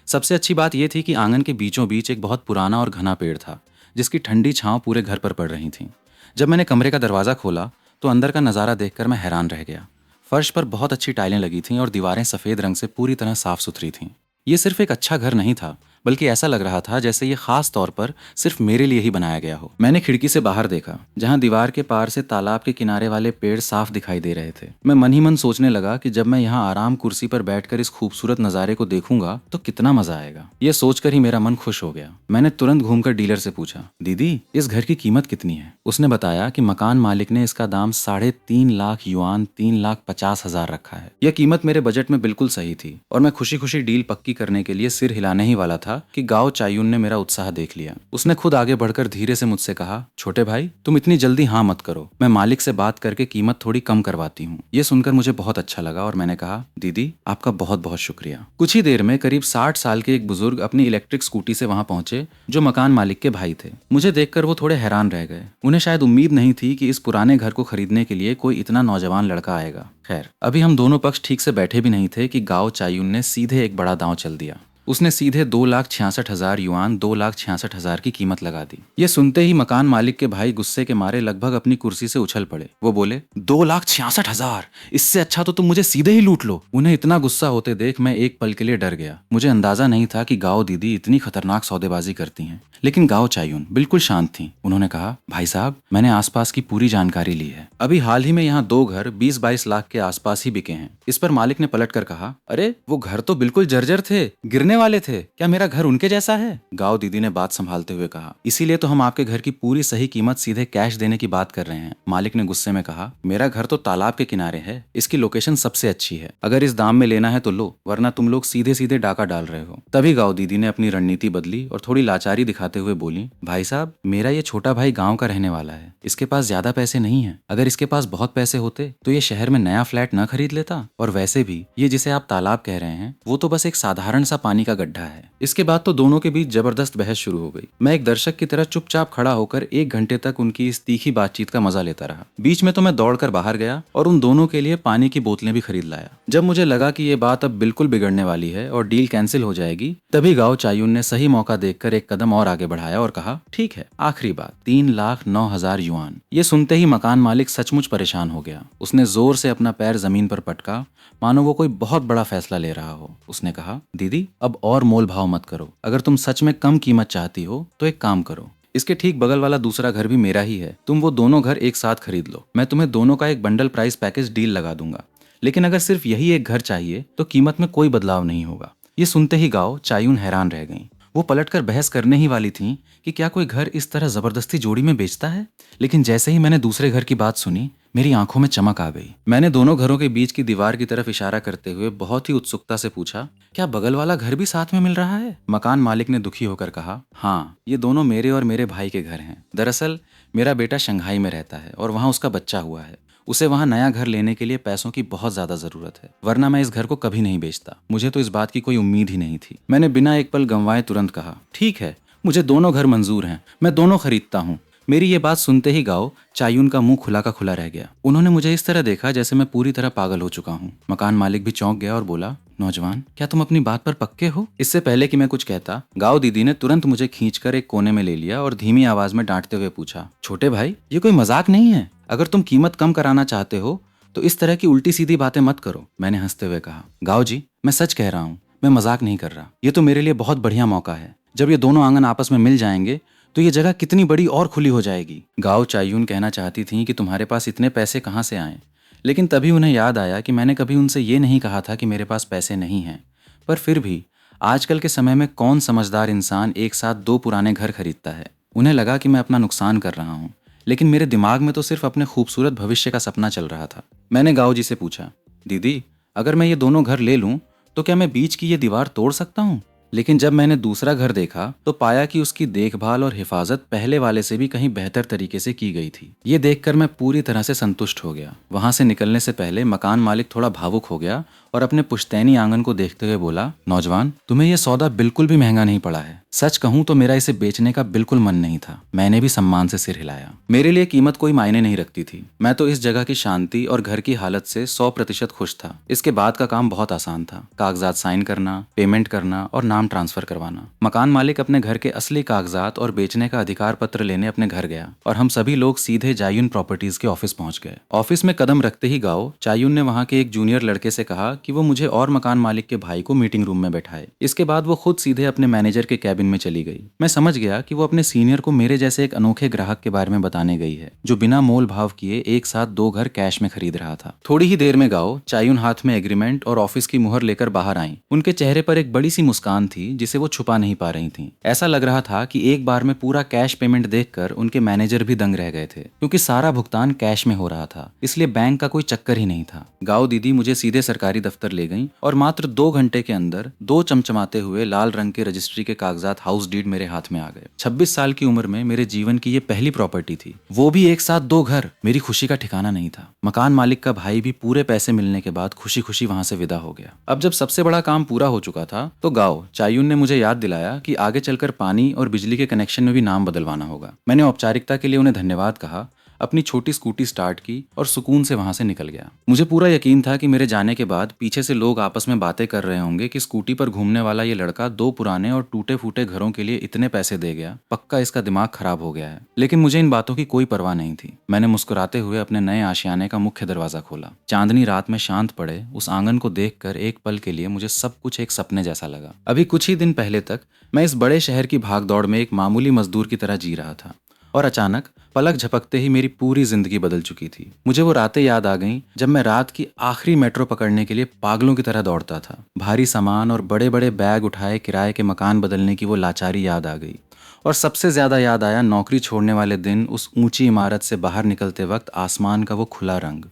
सबसे अच्छी बात यह थी कि आंगन के बीचों बीच एक बहुत पुराना और घना पेड़ था जिसकी ठंडी छांव पूरे घर पर पड़ रही थी। जब मैंने कमरे का दरवाजा खोला तो अंदर का नज़ारा देखकर मैं हैरान रह गया। फर्श पर बहुत अच्छी टाइलें लगी थीं और दीवारें सफ़ेद रंग से पूरी तरह साफ सुथरी थीं। ये सिर्फ एक अच्छा घर नहीं था, बल्कि ऐसा लग रहा था जैसे ये खास तौर पर सिर्फ मेरे लिए ही बनाया गया हो। मैंने खिड़की से बाहर देखा, जहां दीवार के पार से तालाब के किनारे वाले पेड़ साफ दिखाई दे रहे थे। मैं मन ही मन सोचने लगा कि जब मैं यहाँ आराम कुर्सी पर बैठकर इस खूबसूरत नज़ारे को देखूंगा तो कितना मजा आएगा। ये सोचकर ही मेरा मन खुश हो गया। मैंने तुरंत घूमकर डीलर से पूछा, दीदी इस घर की कीमत कितनी है? उसने बताया कि मकान मालिक ने इसका दाम 3.5 लाख युआन 3,50,000 रखा है। यह कीमत मेरे बजट में बिल्कुल सही थी और मैं खुशी खुशी डील पक्की करने के लिए सिर हिलाने ही वाला था कि गाओ चायुन ने मेरा उत्साह देख लिया। उसने खुद आगे बढ़कर धीरे से मुझसे कहा, छोटे भाई तुम इतनी जल्दी हाँ मत करो, मैं मालिक से बात करके कीमत थोड़ी कम करवाती हूँ। ये सुनकर मुझे बहुत अच्छा लगा और मैंने कहा, दीदी आपका बहुत बहुत शुक्रिया। कुछ ही देर में करीब 60 साल के एक बुजुर्ग अपनी इलेक्ट्रिक स्कूटी से वहां पहुंचे जो मकान मालिक के भाई थे। मुझे देखकर वो थोड़े हैरान रह गए। उन्हें शायद उम्मीद नहीं थी कि इस पुराने घर को खरीदने के लिए कोई इतना नौजवान लड़का आएगा। खैर, अभी हम दोनों पक्ष ठीक से बैठे भी नहीं थे कि गाओ चायुन ने सीधे एक बड़ा दांव चल दिया। उसने सीधे 2,66,000 युआन 2,66,000 की कीमत लगा दी। ये सुनते ही मकान मालिक के भाई गुस्से के मारे लगभग अपनी कुर्सी से उछल पड़े। वो बोले, 2,66,000? इससे अच्छा तो तुम मुझे सीधे ही लूट लो। उन्हें इतना गुस्सा होते देख मैं एक पल के लिए डर गया। मुझे अंदाजा नहीं था कि गाओ दीदी इतनी खतरनाक सौदेबाजी करती हैं। लेकिन गाओ चायुन बिल्कुल शांत थी। उन्होंने कहा, भाई साहब मैंने आसपास की पूरी जानकारी ली है। अभी हाल ही में यहाँ 2 घर 20-22 लाख के आसपास ही बिके हैं। इस पर मालिक ने पलट कर कहा, अरे वो घर तो बिल्कुल जर्जर थे, गिरने वाले थे। क्या मेरा घर उनके जैसा है? गाओ दीदी ने बात संभालते हुए कहा, इसीलिए तो हम आपके घर की पूरी सही कीमत सीधे कैश देने की बात कर रहे हैं। मालिक ने गुस्से में कहा, मेरा घर तो तालाब के किनारे है, इसकी लोकेशन सबसे अच्छी है। अगर इस दाम में लेना है तो लो, वरना तुम लोग सीधे सीधे डाका डाल रहे हो। तभी गाओ दीदी ने अपनी रणनीति बदली और थोड़ी लाचारी दिखाते हुए बोली, भाई साहब मेरा ये छोटा भाई गाँव का रहने वाला है, इसके पास ज्यादा पैसे नहीं है। अगर इसके पास बहुत पैसे होते तो ये शहर में नया फ्लैट न खरीद लेता। और वैसे भी ये जिसे आप तालाब कह रहे हैं वो तो बस एक साधारण सा पानी का गड्ढा है। इसके बाद तो दोनों के बीच जबरदस्त बहस शुरू हो गई। मैं एक दर्शक की तरह चुपचाप खड़ा होकर 1 घंटे तक उनकी इस तीखी बातचीत का मजा लेता रहा। बीच में तो मैं दौड़कर बाहर गया और उन दोनों के लिए पानी की बोतलें भी खरीद लाया। जब मुझे लगा कि ये बात अब बिल्कुल बिगड़ने वाली है और डील कैंसिल हो जाएगी, तभी गाओ चायून ने सही मौका देखकर एक कदम और आगे बढ़ाया और कहा, ठीक है, आखिरी बात, 3,09,000 युआन। ये सुनते ही मकान मालिक सचमुच परेशान हो गया। उसने जोर से अपना पैर जमीन पर पटका, मानो वो कोई बहुत बड़ा फैसला ले रहा हो। उसने कहा, दीदी, अब और मोल भाव मत करो। अगर तुम सच में कम कीमत चाहती हो तो एक काम करो, इसके ठीक बगल वाला दूसरा घर भी मेरा ही है, तुम वो दोनों घर एक साथ खरीद लो। मैं तुम्हें दोनों का एक बंडल प्राइस पैकेज डील लगा दूंगा। लेकिन अगर सिर्फ यही एक घर चाहिए तो कीमत में कोई बदलाव नहीं होगा। ये सुनते ही गाओ चायून हैरान रह गईं। वो पलटकर बहस करने ही वाली थीं कि क्या कोई घर इस तरह जबरदस्ती जोड़ी में बेचता है। लेकिन जैसे ही मैंने दूसरे घर की बात सुनी, मेरी आंखों में चमक आ गई। मैंने दोनों घरों के बीच की दीवार की तरफ इशारा करते हुए बहुत ही उत्सुकता से पूछा, क्या बगल वाला घर भी साथ में मिल रहा है? मकान मालिक ने दुखी होकर कहा, हाँ, ये दोनों मेरे और मेरे भाई के घर हैं। दरअसल मेरा बेटा शंघाई में रहता है और वहाँ उसका बच्चा हुआ है। उसे वहाँ नया घर लेने के लिए पैसों की बहुत ज्यादा जरूरत है, वरना मैं इस घर को कभी नहीं बेचता। मुझे तो इस बात की कोई उम्मीद ही नहीं थी। मैंने बिना एक पल गंवाए तुरंत कहा, ठीक है, मुझे दोनों घर मंजूर हैं, मैं दोनों खरीदता हूँ। मेरी ये बात सुनते ही गाओ चायून का मुंह खुला का खुला रह गया। उन्होंने मुझे इस तरह देखा जैसे मैं पूरी तरह पागल हो चुका हूँ। मकान मालिक भी चौंक गया और बोला, नौजवान, क्या तुम अपनी बात पर पक्के हो? इससे पहले कि मैं कुछ कहता, गाओ दीदी ने तुरंत मुझे खींचकर एक कोने में ले लिया और धीमी आवाज में डांटते हुए पूछा, छोटे भाई, ये कोई मजाक नहीं है। अगर तुम कीमत कम कराना चाहते हो तो इस तरह की उल्टी सीधी बातें मत करो। मैंने हंसते हुए कहा, गाओ जी, मैं सच कह रहा हूँ, मैं मजाक नहीं कर रहा। ये तो मेरे लिए बहुत बढ़िया मौका है। जब ये दोनों आंगन आपस में मिल जाएंगे तो ये जगह कितनी बड़ी और खुली हो जाएगी। गाओ चायून कहना चाहती थी कि तुम्हारे पास इतने पैसे कहाँ से आए, लेकिन तभी उन्हें याद आया कि मैंने कभी उनसे ये नहीं कहा था कि मेरे पास पैसे नहीं हैं। पर फिर भी आजकल के समय में कौन समझदार इंसान एक साथ 2 पुराने घर खरीदता है। उन्हें लगा कि मैं अपना नुकसान कर रहा हूँ, लेकिन मेरे दिमाग में तो सिर्फ अपने खूबसूरत भविष्य का सपना चल रहा था। मैंने गाओ जी से पूछा, दीदी, अगर मैं ये दोनों घर ले लूँ तो क्या मैं बीच की ये दीवार तोड़ सकता हूँ? लेकिन जब मैंने दूसरा घर देखा तो पाया कि उसकी देखभाल और हिफाजत पहले वाले से भी कहीं बेहतर तरीके से की गई थी। ये देखकर मैं पूरी तरह से संतुष्ट हो गया। वहां से निकलने से पहले मकान मालिक थोड़ा भावुक हो गया और अपने पुश्तैनी आंगन को देखते हुए बोला, नौजवान, तुम्हें यह सौदा बिल्कुल भी महंगा नहीं पड़ा है। सच कहूं तो मेरा इसे बेचने का बिल्कुल मन नहीं था। मैंने भी सम्मान से सिर हिलाया। मेरे लिए कीमत कोई मायने नहीं रखती थी। मैं तो इस जगह की शांति और घर की हालत से 100% खुश था। इसके बाद का काम बहुत आसान था, कागजात साइन करना, पेमेंट करना और नाम ट्रांसफर करवाना। मकान मालिक अपने घर के असली कागजात और बेचने का अधिकार पत्र लेने अपने घर गया और हम सभी लोग सीधे जायुन प्रॉपर्टीज के ऑफिस पहुंच गए। ऑफिस में कदम रखते ही गाओ चायुन ने वहां के एक जूनियर लड़के से कहा कि वो मुझे और मकान मालिक के भाई को मीटिंग रूम में बैठाए। इसके बाद वो खुद सीधे अपने मैनेजर के कैबिन में चली गई। मैं समझ गया कि वो अपने सीनियर को मेरे जैसे एक अनोखे ग्राहक के बारे में बताने गई है, जो बिना मोल भाव किए एक साथ 2 घर कैश में खरीद रहा था। थोड़ी ही देर में गाओ चायुन हाथ में एग्रीमेंट और ऑफिस की मुहर लेकर बाहर आई। उनके चेहरे पर एक बड़ी सी मुस्कान थी जिसे वो छुपा नहीं पा रही थी। ऐसा लग रहा था कि एक बार में पूरा कैश पेमेंट देखकर उनके मैनेजर भी दंग रह गए थे, क्योंकि सारा भुगतान कैश में हो रहा था, इसलिए बैंक का कोई चक्कर ही नहीं था। गाओ दीदी मुझे सीधे सरकारी दफ्तर ले गईं और मात्र 2 घंटे के अंदर 2 चमचमाते हुए लाल रंग के रजिस्ट्री के कागजात हाउस डीड मेरे हाथ में आ गए। 26 साल की उम्र में मेरे जीवन की ये पहली प्रॉपर्टी थी, वो भी एक साथ 2 घर। मेरी खुशी का ठिकाना नहीं था। मकान मालिक का भाई भी पूरे पैसे मिलने के बाद खुशी खुशी वहां से विदा हो गया। अब जब सबसे बड़ा काम पूरा हो चुका था तो गाओ चायुन ने मुझे याद दिलाया कि आगे चलकर पानी और बिजली के कनेक्शन में भी नाम बदलवाना होगा। मैंने औपचारिकता के लिए उन्हें धन्यवाद कहा, अपनी छोटी स्कूटी स्टार्ट की और सुकून से वहां से निकल गया। मुझे पूरा यकीन था कि मेरे जाने के बाद पीछे से लोग आपस में बातें कर रहे होंगे कि स्कूटी पर घूमने वाला ये लड़का 2 पुराने और टूटे फूटे घरों के लिए इतने पैसे दे गया, पक्का इसका दिमाग खराब हो गया है। लेकिन मुझे इन बातों की कोई परवाह नहीं थी। मैंने मुस्कुराते हुए अपने नए आशियाने का मुख्य दरवाजा खोला। चांदनी रात में शांत पड़े उस आंगन को देखकर एक पल के लिए मुझे सब कुछ एक सपने जैसा लगा। अभी कुछ ही दिन पहले तक मैं इस बड़े शहर की भागदौड़ में एक मामूली मजदूर की तरह जी रहा था और अचानक पलक झपकते ही मेरी पूरी जिंदगी बदल चुकी थी। मुझे वो रातें याद आ गईं जब मैं रात की आखिरी मेट्रो पकड़ने के लिए पागलों की तरह दौड़ता था। भारी सामान और बड़े बड़े बैग उठाए किराए के मकान बदलने की वो लाचारी याद आ गई। और सबसे ज्यादा याद आया नौकरी छोड़ने वाले दिन उस ऊंची इमारत से बाहर निकलते वक्त आसमान का वो खुला रंग।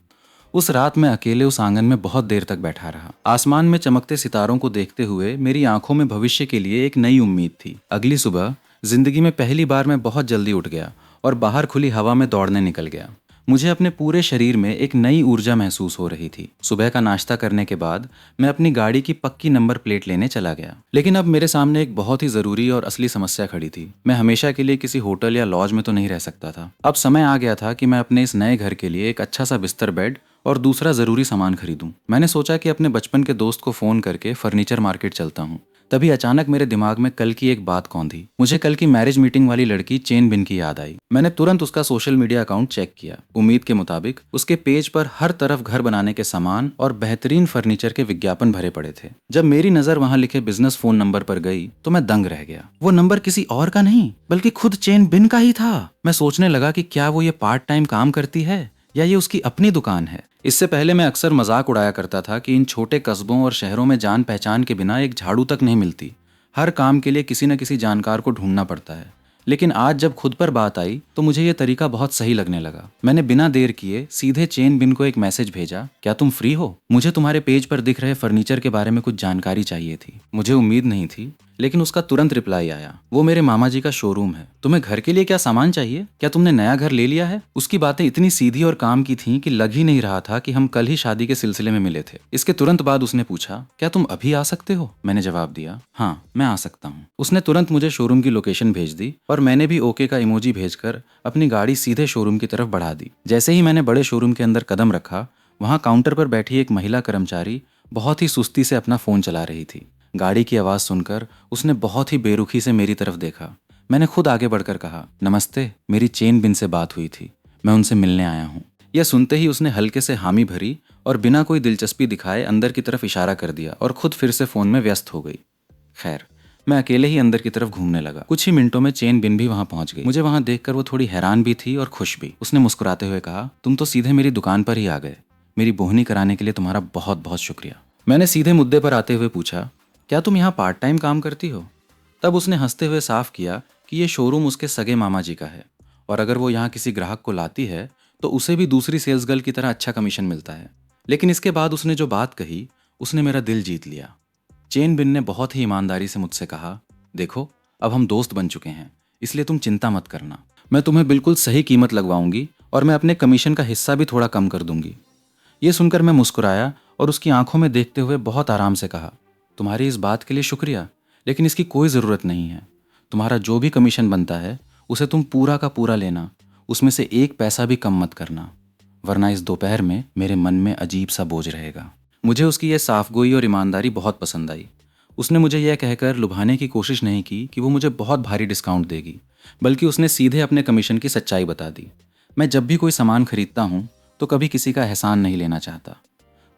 उस रात मैं अकेले उस आंगन में बहुत देर तक बैठा रहा। आसमान में चमकते सितारों को देखते हुए मेरी आंखों में भविष्य के लिए एक नई उम्मीद थी। अगली सुबह जिंदगी में पहली बार मैं बहुत जल्दी उठ गया और बाहर खुली हवा में दौड़ने निकल गया। मुझे अपने पूरे शरीर में एक नई ऊर्जा महसूस हो रही थी। सुबह का नाश्ता करने के बाद मैं अपनी गाड़ी की पक्की नंबर प्लेट लेने चला गया। लेकिन अब मेरे सामने एक बहुत ही जरूरी और असली समस्या खड़ी थी। मैं हमेशा के लिए किसी होटल या लॉज में तो नहीं रह सकता था। अब समय आ गया था कि मैं अपने इस नए घर के लिए एक अच्छा सा बिस्तर, बेड और दूसरा जरूरी सामान खरीदूं। मैंने सोचा कि अपने बचपन के दोस्त को फोन करके फर्नीचर मार्केट चलता हूँ। तभी अचानक मेरे दिमाग में कल की एक बात कौंधी। मुझे कल की मैरिज मीटिंग वाली लड़की चेन बिन की याद आई। मैंने तुरंत उसका सोशल मीडिया अकाउंट चेक किया। उम्मीद के मुताबिक उसके पेज पर हर तरफ घर बनाने के सामान और बेहतरीन फर्नीचर के विज्ञापन भरे पड़े थे। जब मेरी नजर वहां लिखे बिजनेस फोन नंबर पर गई तो मैं दंग रह गया। वो नंबर किसी और का नहीं बल्कि खुद चेन बिन का ही था। मैं सोचने लगा कि क्या वो ये पार्ट टाइम काम करती है या ये उसकी अपनी दुकान है। इससे पहले मैं अक्सर मजाक उड़ाया करता था कि इन छोटे कस्बों और शहरों में जान पहचान के बिना एक झाड़ू तक नहीं मिलती। हर काम के लिए किसी न किसी जानकार को ढूंढना पड़ता है। लेकिन आज जब खुद पर बात आई तो मुझे ये तरीका बहुत सही लगने लगा। मैंने बिना देर किए सीधे चेन बिन को एक मैसेज भेजा, क्या तुम फ्री हो? मुझे तुम्हारे पेज पर दिख रहे फर्नीचर के बारे में कुछ जानकारी चाहिए थी। मुझे उम्मीद नहीं थी लेकिन उसका तुरंत रिप्लाई आया, वो मेरे मामा जी का शोरूम है। तुम्हें घर के लिए क्या सामान चाहिए? क्या तुमने नया घर ले लिया है? उसकी बातें इतनी सीधी और काम की थीं कि लग ही नहीं रहा था कि हम कल ही शादी के सिलसिले में मिले थे। इसके तुरंत बाद उसने पूछा, क्या तुम अभी आ सकते हो? मैंने जवाब दिया, हाँ मैं आ सकता हूँ। उसने तुरंत मुझे शोरूम की लोकेशन भेज दी और मैंने भी ओके का इमोजी भेजकर अपनी गाड़ी सीधे शोरूम की तरफ बढ़ा दी। जैसे ही मैंने बड़े शोरूम के अंदर कदम रखा, वहां काउंटर पर बैठी एक महिला कर्मचारी बहुत ही सुस्ती से अपना फोन चला रही थी। गाड़ी की आवाज सुनकर उसने बहुत ही बेरुखी से मेरी तरफ देखा। मैंने खुद आगे बढ़कर कहा, नमस्ते, मेरी चेन बिन से बात हुई थी, मैं उनसे मिलने आया हूँ। यह सुनते ही उसने हल्के से हामी भरी और बिना कोई दिलचस्पी दिखाए अंदर की तरफ इशारा कर दिया और खुद फिर से फोन में व्यस्त हो गई। खैर, मैं अकेले ही अंदर की तरफ घूमने लगा। कुछ ही मिनटों में चेन बिन भी वहां पहुंच गई। मुझे वहां देखकर वो थोड़ी हैरान भी थी और खुश भी। उसने मुस्कुराते हुए कहा, तुम तो सीधे मेरी दुकान पर ही आ गए। मेरी बोहनी कराने के लिए तुम्हारा बहुत बहुत शुक्रिया। मैंने सीधे मुद्दे पर आते हुए पूछा, क्या तुम यहाँ पार्ट टाइम काम करती हो? तब उसने हंसते हुए साफ किया कि ये शोरूम उसके सगे मामा जी का है और अगर वो यहाँ किसी ग्राहक को लाती है तो उसे भी दूसरी सेल्स गर्ल की तरह अच्छा कमीशन मिलता है। लेकिन इसके बाद उसने जो बात कही उसने मेरा दिल जीत लिया। चेन बिन ने बहुत ही ईमानदारी से मुझसे कहा, देखो अब हम दोस्त बन चुके हैं, इसलिए तुम चिंता मत करना। मैं तुम्हें बिल्कुल सही कीमत लगवाऊंगी और मैं अपने कमीशन का हिस्सा भी थोड़ा कम कर दूंगी। ये सुनकर मैं मुस्कुराया और उसकी आंखों में देखते हुए बहुत आराम से कहा, तुम्हारी इस बात के लिए शुक्रिया, लेकिन इसकी कोई ज़रूरत नहीं है। तुम्हारा जो भी कमीशन बनता है उसे तुम पूरा का पूरा लेना, उसमें से एक पैसा भी कम मत करना, वरना इस दोपहर में मेरे मन में अजीब सा बोझ रहेगा। मुझे उसकी यह साफगोई और ईमानदारी बहुत पसंद आई। उसने मुझे यह कहकर लुभाने की कोशिश नहीं की कि वो मुझे बहुत भारी डिस्काउंट देगी, बल्कि उसने सीधे अपने कमीशन की सच्चाई बता दी। मैं जब भी कोई सामान खरीदता हूँ तो कभी किसी का एहसान नहीं लेना चाहता।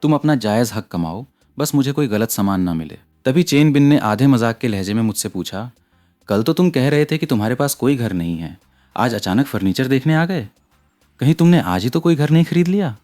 तुम अपना जायज़ हक कमाओ, बस मुझे कोई गलत सामान ना मिले। तभी चेन बिन ने आधे मजाक के लहजे में मुझसे पूछा, कल तो तुम कह रहे थे कि तुम्हारे पास कोई घर नहीं है, आज अचानक फर्नीचर देखने आ गए? कहीं तुमने आज ही तो कोई घर नहीं खरीद लिया?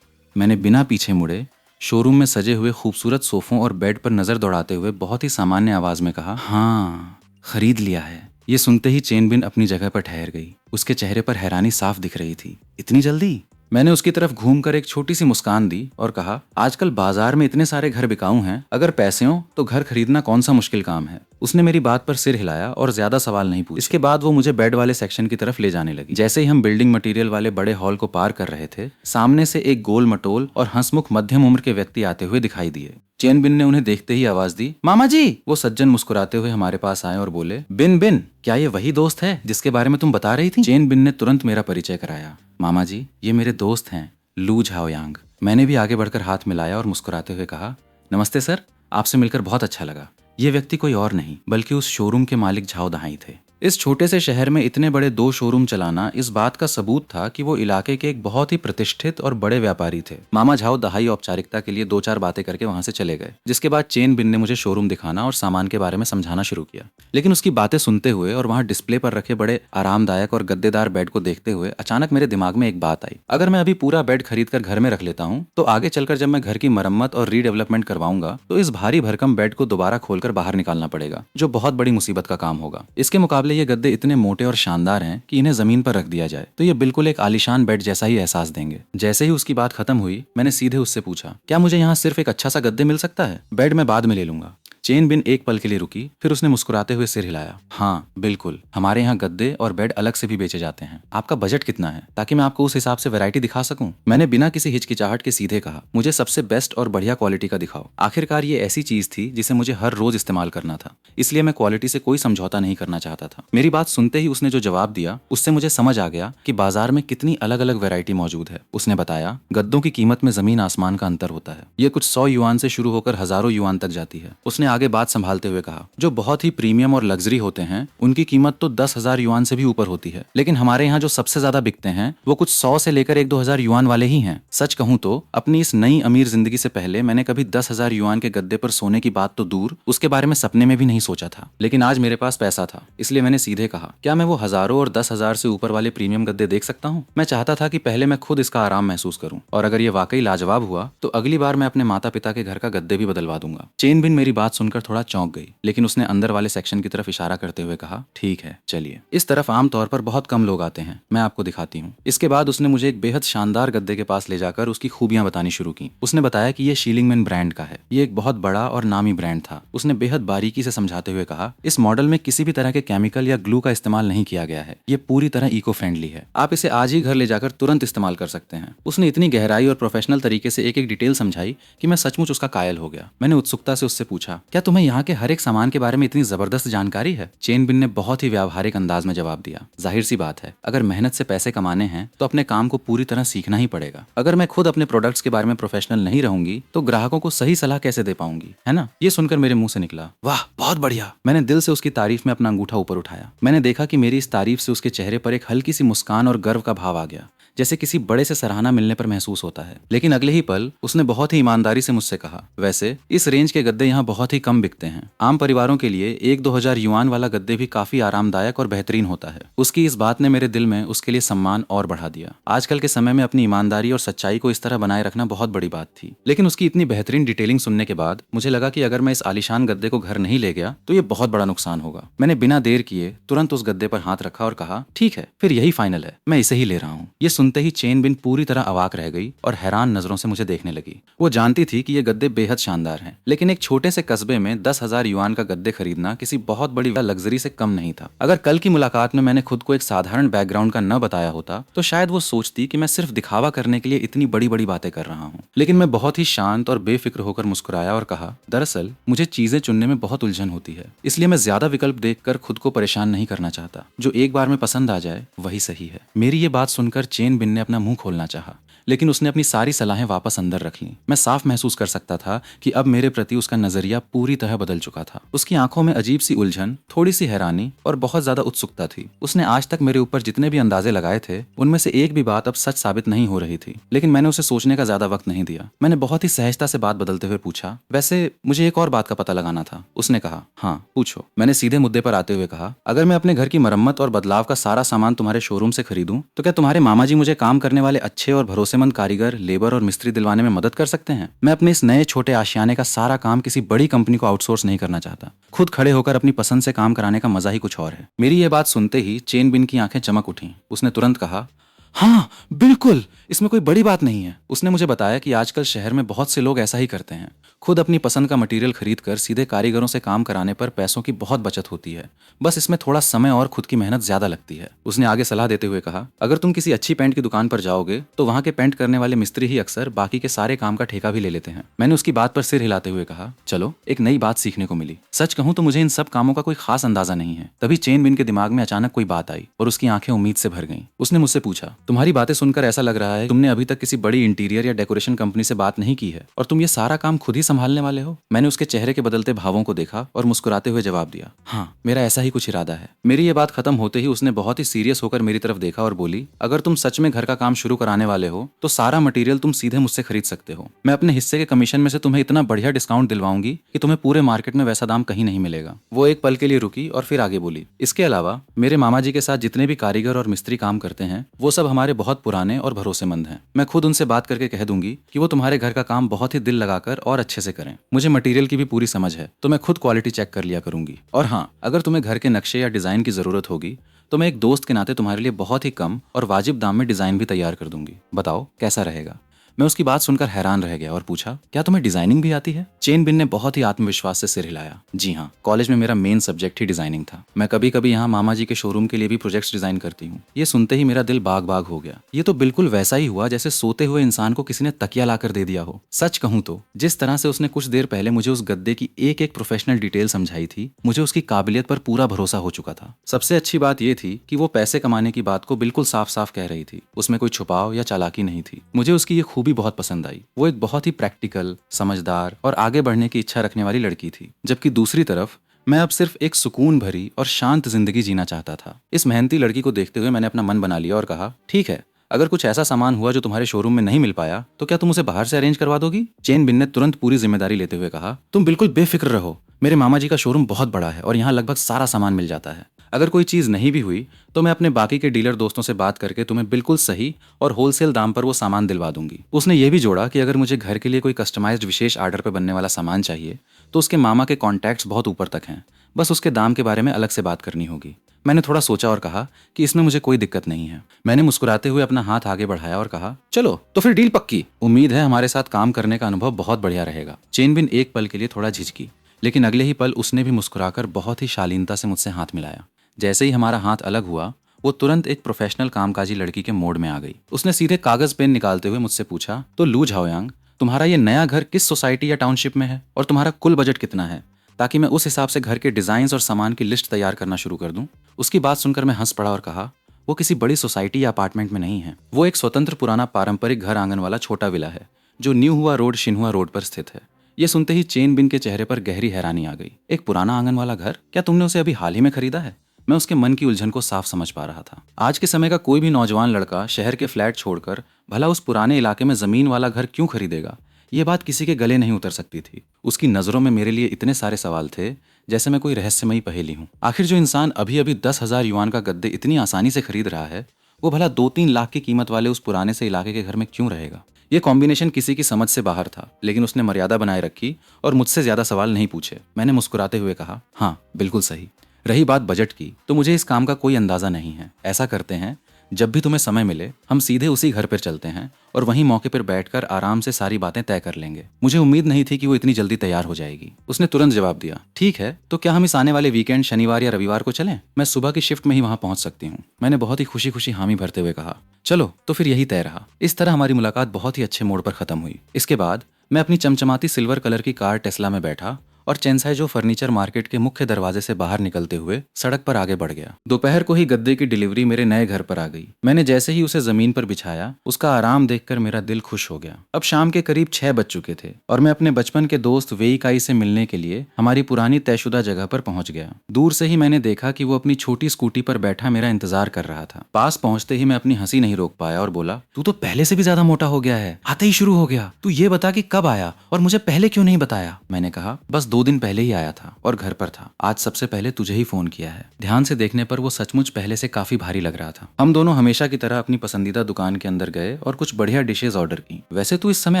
मैंने बिना पीछे मुड़े शोरूम में सजे हुए खूबसूरत सोफों और बेड पर नजर दौड़ाते हुए बहुत ही सामान्य आवाज में कहा, हाँ खरीद लिया है। ये सुनते ही चेन बिन अपनी जगह पर ठहर गई। उसके चेहरे पर हैरानी साफ दिख रही थी। इतनी जल्दी? मैंने उसकी तरफ घूमकर एक छोटी सी मुस्कान दी और कहा, आजकल बाजार में इतने सारे घर बिकाऊ हैं, अगर पैसे हों तो घर खरीदना कौन सा मुश्किल काम है। उसने मेरी बात पर सिर हिलाया और ज्यादा सवाल नहीं पूछे। इसके बाद वो मुझे बेड वाले सेक्शन की तरफ ले जाने लगी। जैसे ही हम बिल्डिंग मटेरियल वाले बड़े हॉल को पार कर रहे थे, सामने से एक गोल मटोल और हंसमुख मध्यम उम्र के व्यक्ति आते हुए दिखाई दिए। चेन बिन ने उन्हें देखते ही आवाज दी, मामा जी। वो सज्जन मुस्कुराते हुए हमारे पास आए और बोले, बिन बिन, क्या ये वही दोस्त है जिसके बारे में तुम बता रही थी? चेन बिन ने तुरंत मेरा परिचय कराया, मामा जी ये मेरे दोस्त हैं, लू झाओयांग। मैंने भी आगे बढ़कर हाथ मिलाया और मुस्कुराते हुए कहा, नमस्ते सर, आपसे मिलकर बहुत अच्छा लगा। ये व्यक्ति कोई और नहीं बल्कि उस शोरूम के मालिक झाओ दहाई थे। इस छोटे से शहर में इतने बड़े 2 शोरूम चलाना इस बात का सबूत था कि वो इलाके के एक बहुत ही प्रतिष्ठित और बड़े व्यापारी थे। मामा झाओ दहाई औपचारिकता के लिए 2-4 बातें करके वहां से चले गए, जिसके बाद चेन बिन ने मुझे शोरूम दिखाना और सामान के बारे में समझाना शुरू किया। लेकिन उसकी बातें सुनते हुए और वहां डिस्प्ले पर रखे बड़े आरामदायक और गद्देदार बेड को देखते हुए अचानक मेरे दिमाग में एक बात आई, अगर मैं अभी पूरा बेड खरीद कर घर में रख लेता हूँ तो आगे चलकर जब मैं घर की मरम्मत और रीडेवलपमेंट करवाऊंगा तो इस भारी भरकम बेड को दोबारा खोलकर बाहर निकालना पड़ेगा, जो बहुत बड़ी मुसीबत का काम होगा। इसके मुकाबले ये गद्दे इतने मोटे और शानदार हैं कि इन्हें जमीन पर रख दिया जाए तो ये बिल्कुल एक आलीशान बेड जैसा ही एहसास देंगे। जैसे ही उसकी बात खत्म हुई, मैंने सीधे उससे पूछा, क्या मुझे यहाँ सिर्फ एक अच्छा सा गद्दे मिल सकता है? बेड मैं बाद में ले लूंगा। चेन बिन एक पल के लिए रुकी, फिर उसने मुस्कुराते हुए सिर हिलाया। हाँ बिल्कुल, हमारे यहाँ गद्दे और बेड अलग से भी बेचे जाते हैं। आपका बजट कितना है, ताकि मैं आपको उस हिसाब से वैरायटी दिखा सकूं? मैंने बिना किसी हिचकिचाहट के सीधे कहा, मुझे सबसे बेस्ट और बढ़िया क्वालिटी का दिखाओ। आखिरकार ये ऐसी चीज थी जिसे मुझे हर रोज इस्तेमाल करना था, इसलिए मैं क्वालिटी से कोई समझौता नहीं करना चाहता था। मेरी बात सुनते ही उसने जो जवाब दिया उससे मुझे समझ आ गया कि बाजार में कितनी अलग अलग वैरायटी मौजूद है। उसने बताया, गद्दों की कीमत में जमीन आसमान का अंतर होता है। ये कुछ 100 युआन से शुरू होकर हजारों युआन तक जाती है। उसने आगे बात संभालते हुए कहा, जो बहुत ही प्रीमियम और लग्जरी होते हैं उनकी कीमत तो 10,000 युआन से भी ऊपर होती है, लेकिन हमारे यहाँ जो सबसे ज्यादा बिकते हैं वो कुछ 100 से लेकर 1-2 हजार युआन वाले ही हैं। सच कहूँ तो अपनी इस नई अमीर जिंदगी से पहले मैंने कभी 10,000 युआन के गद्दे पर सोने की बात तो दूर, उसके बारे में सपने में भी नहीं सोचा था। लेकिन आज मेरे पास पैसा था, इसलिए मैंने सीधे कहा, क्या मैं वो हजारों और 10,000 से ऊपर वाले प्रीमियम गद्दे देख सकता हूँ? मैं चाहता था कि पहले मैं खुद इसका आराम महसूस करूँ, और अगर ये वाकई लाजवाब हुआ तो अगली बार मैं अपने माता पिता के घर का गद्दे भी बदलवा दूंगा। चेन बिन मेरी बात सुनकर थोड़ा चौंक गई, लेकिन उसने अंदर वाले सेक्शन की तरफ इशारा करते हुए कहा, ठीक है चलिए। इस तरफ आमतौर पर बहुत कम लोग आते हैं, मैं आपको दिखाती हूँ। इसके बाद उसने मुझे एक बेहद शानदार गद्दे के पास ले जाकर उसकी खूबियां बतानी शुरू की। उसने बताया कि ये शीलिंगमैन ब्रांड का है। ये एक बहुत बड़ा और नामी ब्रांड था। उसने बेहद बारीकी से समझाते हुए कहा, इस मॉडल में किसी भी तरह के केमिकल या ग्लू का इस्तेमाल नहीं किया गया है। ये पूरी तरह इको फ्रेंडली है। आप इसे आज ही घर ले जाकर तुरंत इस्तेमाल कर सकते हैं। उसने इतनी गहराई और प्रोफेशनल तरीके से एक एक डिटेल समझाई कि मैं सचमुच उसका कायल हो गया। मैंने उत्सुकता से उससे पूछा, क्या तुम्हें यहाँ के हर एक सामान के बारे में इतनी जबरदस्त जानकारी है? चेन बिन ने बहुत ही व्यावहारिक अंदाज में जवाब दिया, जाहिर सी बात है, अगर मेहनत से पैसे कमाने हैं तो अपने काम को पूरी तरह सीखना ही पड़ेगा। अगर मैं खुद अपने प्रोडक्ट्स के बारे में प्रोफेशनल नहीं रहूंगी तो ग्राहकों को सही सलाह कैसे दे पाऊंगी, है ना? ये सुनकर मेरे मुंह से निकला, वाह बहुत बढ़िया। मैंने दिल से उसकी तारीफ में अपना अंगूठा ऊपर उठाया। मैंने देखा कि मेरी इस तारीफ से उसके चेहरे पर एक हल्की सी मुस्कान और गर्व का भाव आ गया, जैसे किसी बड़े से सराहना मिलने पर महसूस होता है। लेकिन अगले ही पल उसने बहुत ही ईमानदारी से मुझसे कहा, वैसे इस रेंज के गद्दे यहाँ बहुत ही कम बिकते हैं। आम परिवारों के लिए 1-2 हजार युआन वाला गद्दे भी काफी आरामदायक और बेहतरीन होता है। उसकी इस बात ने मेरे दिल में उसके लिए सम्मान और बढ़ा दिया। आजकल के समय में अपनी ईमानदारी और सच्चाई को इस तरह बनाए रखना बहुत बड़ी बात थी। लेकिन उसकी इतनी बेहतरीन डिटेलिंग सुनने के बाद मुझे लगा कि अगर मैं इस आलीशान गद्दे को घर नहीं ले गया तो ये बहुत बड़ा नुकसान होगा। मैंने बिना देर किए तुरंत उस गद्दे पर हाथ रखा और कहा, ठीक है, फिर यही फाइनल है, मैं इसे ही ले रहा हूँ। ये सुनते ही चेन बिन पूरी तरह अवाक रह गई और हैरान नजरों से मुझे देखने लगी। वो जानती थी कि ये गद्दे बेहद शानदार हैं, लेकिन एक छोटे से कस्बे में 10,000 युआन का गद्दे खरीदना किसी बहुत बड़ी लग्जरी से कम नहीं था। अगर कल की मुलाकात में मैंने खुद को एक साधारण बैकग्राउंड का न बताया होता तो शायद वो सोचती कि मैं सिर्फ दिखावा करने के लिए इतनी बड़ी बड़ी बातें कर रहा हूँ। लेकिन मैं बहुत ही शांत और बेफिक्र होकर मुस्कुराया और कहा, दरअसल मुझे चीजें चुनने में बहुत उलझन होती है, इसलिए मैं ज्यादा विकल्प देखकर खुद को परेशान नहीं करना चाहता। जो एक बार में पसंद आ जाए वही सही है। मेरी ये बात सुनकर चेन बिन ने अपना मुंह खोलना चाहा, लेकिन उसने अपनी सारी सलाहें वापस अंदर रख लीं। मैं साफ महसूस कर सकता था कि अब मेरे प्रति उसका नजरिया पूरी तरह बदल चुका था। उसकी आंखों में अजीब सी उलझन, थोड़ी सी हैरानी और बहुत ज्यादा उत्सुकता थी। उसने आज तक मेरे ऊपर जितने भी अंदाजे लगाए थे उनमें से एक भी बात अब सच साबित नहीं हो रही थी, लेकिन मैंने उसे सोचने का ज्यादा वक्त नहीं दिया। मैंने बहुत ही सहजता से बात बदलते हुए पूछा, वैसे मुझे एक और बात का पता लगाना था। उसने कहा, हाँ पूछो। मैंने सीधे मुद्दे पर आते हुए कहा, अगर मैं अपने घर की मरम्मत और बदलाव का सारा सामान तुम्हारे शोरूम से खरीदूं तो क्या तुम्हारे मामा जी मुझे काम करने वाले अच्छे और भरोसेमंद कारीगर, लेबर और मिस्त्री दिलवाने में मदद कर सकते हैं? मैं अपने इस नए छोटे आशियाने का सारा काम किसी बड़ी कंपनी को आउटसोर्स नहीं करना चाहता। खुद खड़े होकर अपनी पसंद से काम कराने का मजा ही कुछ और है। मेरी ये बात सुनते ही चेन बिन की आंखें चमक उठीं। उसने तुरंत कहा, हाँ बिल्कुल, इसमें कोई बड़ी बात नहीं है। उसने मुझे बताया कि आजकल शहर में बहुत से लोग ऐसा ही करते हैं। खुद अपनी पसंद का मटेरियल खरीद कर सीधे कारीगरों से काम कराने पर पैसों की बहुत बचत होती है, बस इसमें थोड़ा समय और खुद की मेहनत ज्यादा लगती है। उसने आगे सलाह देते हुए कहा, अगर तुम किसी अच्छी पेंट की दुकान पर जाओगे तो वहाँ के पेंट करने वाले मिस्त्री ही अक्सर बाकी के सारे काम का ठेका भी ले लेते हैं। मैंने उसकी बात पर सिर हिलाते हुए कहा, चलो एक नई बात सीखने को मिली। सच कहूँ तो मुझे इन सब कामों का कोई खास अंदाजा नहीं है। तभी चेन बिन के दिमाग में अचानक कोई बात आई और उसकी आंखें उम्मीद से भर गईं। उसने मुझसे पूछा, तुम्हारी बातें सुनकर ऐसा लग रहा है तुमने अभी तक किसी बड़ी इंटीरियर या डेकोरेशन कंपनी से बात नहीं की है और तुम ये सारा काम खुद ही संभालने वाले हो? मैंने उसके चेहरे के बदलते भावों को देखा और मुस्कुराते हुए जवाब दिया, हाँ मेरा ऐसा ही कुछ इरादा है। मेरी ये बात खत्म होते ही उसने बहुत ही सीरियस होकर मेरी तरफ देखा और बोली, अगर तुम सच में घर का काम शुरू कराने वाले हो तो सारा मटेरियल तुम सीधे मुझसे खरीद सकते हो। मैं अपने हिस्से के कमीशन में से तुम्हें इतना बढ़िया डिस्काउंट दिलवाऊंगी कि तुम्हें पूरे मार्केट में वैसा दाम कहीं नहीं मिलेगा। वो एक पल के लिए रुकी और फिर आगे बोली, इसके अलावा मेरे मामा जी के साथ जितने भी कारीगर और मिस्त्री काम करते हैं वो सब हमारे बहुत पुराने और भरोसेमंद हैं। मैं खुद उनसे बात करके कह दूंगी कि वो तुम्हारे घर का काम बहुत ही दिल लगाकर और अच्छे से करें। मुझे मटेरियल की भी पूरी समझ है तो मैं खुद क्वालिटी चेक कर लिया करूंगी। और हाँ, अगर तुम्हें घर के नक्शे या डिजाइन की जरूरत होगी तो मैं एक दोस्त के नाते तुम्हारे लिए बहुत ही कम और वाजिब दाम में डिजाइन भी तैयार कर दूंगी। बताओ कैसा रहेगा? मैं उसकी बात सुनकर हैरान रह गया और पूछा, क्या तुम्हें डिजाइनिंग भी आती है? चेन बिन ने बहुत ही आत्मविश्वास से सिर हिलाया। जी हाँ, कॉलेज में मेरा मेन सब्जेक्ट ही डिजाइनिंग था। मैं कभी कभी यहाँ मामा जी के शोरूम के लिए भी प्रोजेक्ट्स डिजाइन करती हूँ। ये सुनते ही मेरा दिल बाग बाग हो गया। ये तो बिल्कुल वैसा ही हुआ जैसे सोते हुए इंसान को किसी ने तकिया लाकर दे दिया हो। सच कहूँ तो जिस तरह से उसने कुछ देर पहले मुझे उस गद्दे की एक एक प्रोफेशनल डिटेल समझाई थी, मुझे उसकी काबिलियत पर पूरा भरोसा हो चुका था। सबसे अच्छी बात यह थी कि वो पैसे कमाने की बात को बिल्कुल साफ साफ कह रही थी। उसमें कोई छुपाव या चालाकी नहीं थी। मुझे उसकी ये खूबी बहुत पसंद आई। वो एक बहुत ही प्रैक्टिकल, समझदार और आगे बढ़ने की इच्छा रखने वाली लड़की थी। जबकि दूसरी तरफ मैं अब सिर्फ एक सुकून भरी और शांत जिंदगी जीना चाहता था। इस मेहनती लड़की को देखते हुए मैंने अपना मन बना लिया और कहा, ठीक है, अगर कुछ ऐसा सामान हुआ जो तुम्हारे शोरूम में नहीं मिल पाया तो क्या तुम उसे बाहर से अरेंज करवा दोगी? चेन बिन ने तुरंत पूरी जिम्मेदारी लेते हुए कहा, तुम बिल्कुल बेफिक्र रहो। मेरे मामा जी का शोरूम बहुत बड़ा है और यहाँ लगभग सारा सामान मिल जाता है। अगर कोई चीज़ नहीं भी हुई तो मैं अपने बाकी के डीलर दोस्तों से बात करके तुम्हें बिल्कुल सही और होलसेल दाम पर वो सामान दिलवा दूंगी। उसने ये भी जोड़ा कि अगर मुझे घर के लिए कोई कस्टमाइज्ड विशेष आर्डर पर बनने वाला सामान चाहिए तो उसके मामा के कॉन्टैक्ट्स बहुत ऊपर तक हैं, बस उसके दाम के बारे में अलग से बात करनी होगी। मैंने थोड़ा सोचा और कहा कि इसमें मुझे कोई दिक्कत नहीं है। मैंने मुस्कुराते हुए अपना हाथ आगे बढ़ाया और कहा, चलो तो फिर डील पक्की। उम्मीद है हमारे साथ काम करने का अनुभव बहुत बढ़िया रहेगा। चेन बिन एक पल के लिए थोड़ा झिझकी, लेकिन अगले ही पल उसने भी मुस्कुराकर बहुत ही शालीनता से मुझसे हाथ मिलाया। जैसे ही हमारा हाथ अलग हुआ वो तुरंत एक प्रोफेशनल कामकाजी लड़की के मोड में आ गई। उसने सीधे कागज पेन निकालते हुए मुझसे पूछा, तो लू झाओयांग, तुम्हारा ये नया घर किस सोसाइटी या टाउनशिप में है और तुम्हारा कुल बजट कितना है, ताकि मैं उस हिसाब से घर के डिजाइन और सामान की लिस्ट तैयार करना शुरू कर दूं। उसकी बात सुनकर मैं हंस पड़ा और कहा, वो किसी बड़ी सोसाइटी या अपार्टमेंट में नहीं है। वो एक स्वतंत्र पुराना पारंपरिक घर आंगन वाला छोटा विला है जो न्यू हुआ रोड शिन्हुआ रोड पर स्थित है। ये सुनते ही चेन बिन के चेहरे पर गहरी हैरानी आ गई। एक पुराना आंगन वाला घर? क्या तुमने उसे अभी हाल ही में खरीदा है? मैं उसके मन की उलझन को साफ समझ पा रहा था। आज के समय का कोई भी नौजवान लड़का शहर के फ्लैट छोड़कर भला उस पुराने इलाके में जमीन वाला घर क्यों खरीदेगा, ये बात किसी के गले नहीं उतर सकती थी। उसकी नजरों में मेरे लिए इतने सारे सवाल थे जैसे मैं कोई रहस्यमयी पहेली हूँ। आखिर जो इंसान अभी अभी 10,000 युआन का गद्दे इतनी आसानी से खरीद रहा है, वो भला 2-3 लाख की कीमत वाले उस पुराने से इलाके के घर में क्यों रहेगा? ये कॉम्बिनेशन किसी की समझ से बाहर था, लेकिन उसने मर्यादा बनाए रखी और मुझसे ज्यादा सवाल नहीं पूछे। मैंने मुस्कुराते हुए कहा, हाँ बिल्कुल सही। रही बात बजट की, तो मुझे इस काम का कोई अंदाजा नहीं है। ऐसा करते हैं, जब भी तुम्हें समय मिले हम सीधे उसी घर पर चलते हैं और वहीं मौके पर बैठकर आराम से सारी बातें तय कर लेंगे। मुझे उम्मीद नहीं थी कि वो इतनी जल्दी तैयार हो जाएगी। उसने तुरंत जवाब दिया, ठीक है, तो क्या हम इस आने वाले वीकेंड शनिवार या रविवार को चलें? मैं सुबह की शिफ्ट में ही वहां पहुंच सकती हूँ। मैंने बहुत ही खुशी खुशी हामी भरते हुए कहा, चलो तो फिर यही तय रहा। इस तरह हमारी मुलाकात बहुत ही अच्छे मोड़ पर खत्म हुई। इसके बाद मैं अपनी चमचमाती सिल्वर कलर की कार टेस्ला में बैठा और चेन्साइजो फर्नीचर मार्केट के मुख्य दरवाजे से बाहर निकलते हुए सड़क पर आगे बढ़ गया। दोपहर को ही गद्दे की डिलीवरी मेरे नए घर पर आ गई। मैंने जैसे ही उसे जमीन पर बिछाया, उसका आराम देखकर मेरा दिल खुश हो गया। अब शाम के करीब 6 बज चुके थे और मैं अपने बचपन के दोस्त वेईकाई से मिलने के लिए हमारी पुरानी तयशुदा जगह पर पहुंच गया। दूर से ही मैंने देखा कि वो अपनी छोटी स्कूटी पर बैठा मेरा इंतजार कर रहा था। पास पहुंचते ही मैं अपनी हंसी नहीं रोक पाया और बोला, तू तो पहले से भी ज्यादा मोटा हो गया है, आते ही शुरू हो गया। तू ये बता कि कब आया और मुझे पहले क्यों नहीं बताया? मैंने कहा, बस 2 दिन पहले ही आया था और घर पर था। आज सबसे पहले तुझे ही फोन किया है। ध्यान से देखने पर वो सचमुच पहले से काफी भारी लग रहा था। हम दोनों हमेशा की तरह अपनी पसंदीदा दुकान के अंदर गए और कुछ बढ़िया डिशेज ऑर्डर की। वैसे तू इस समय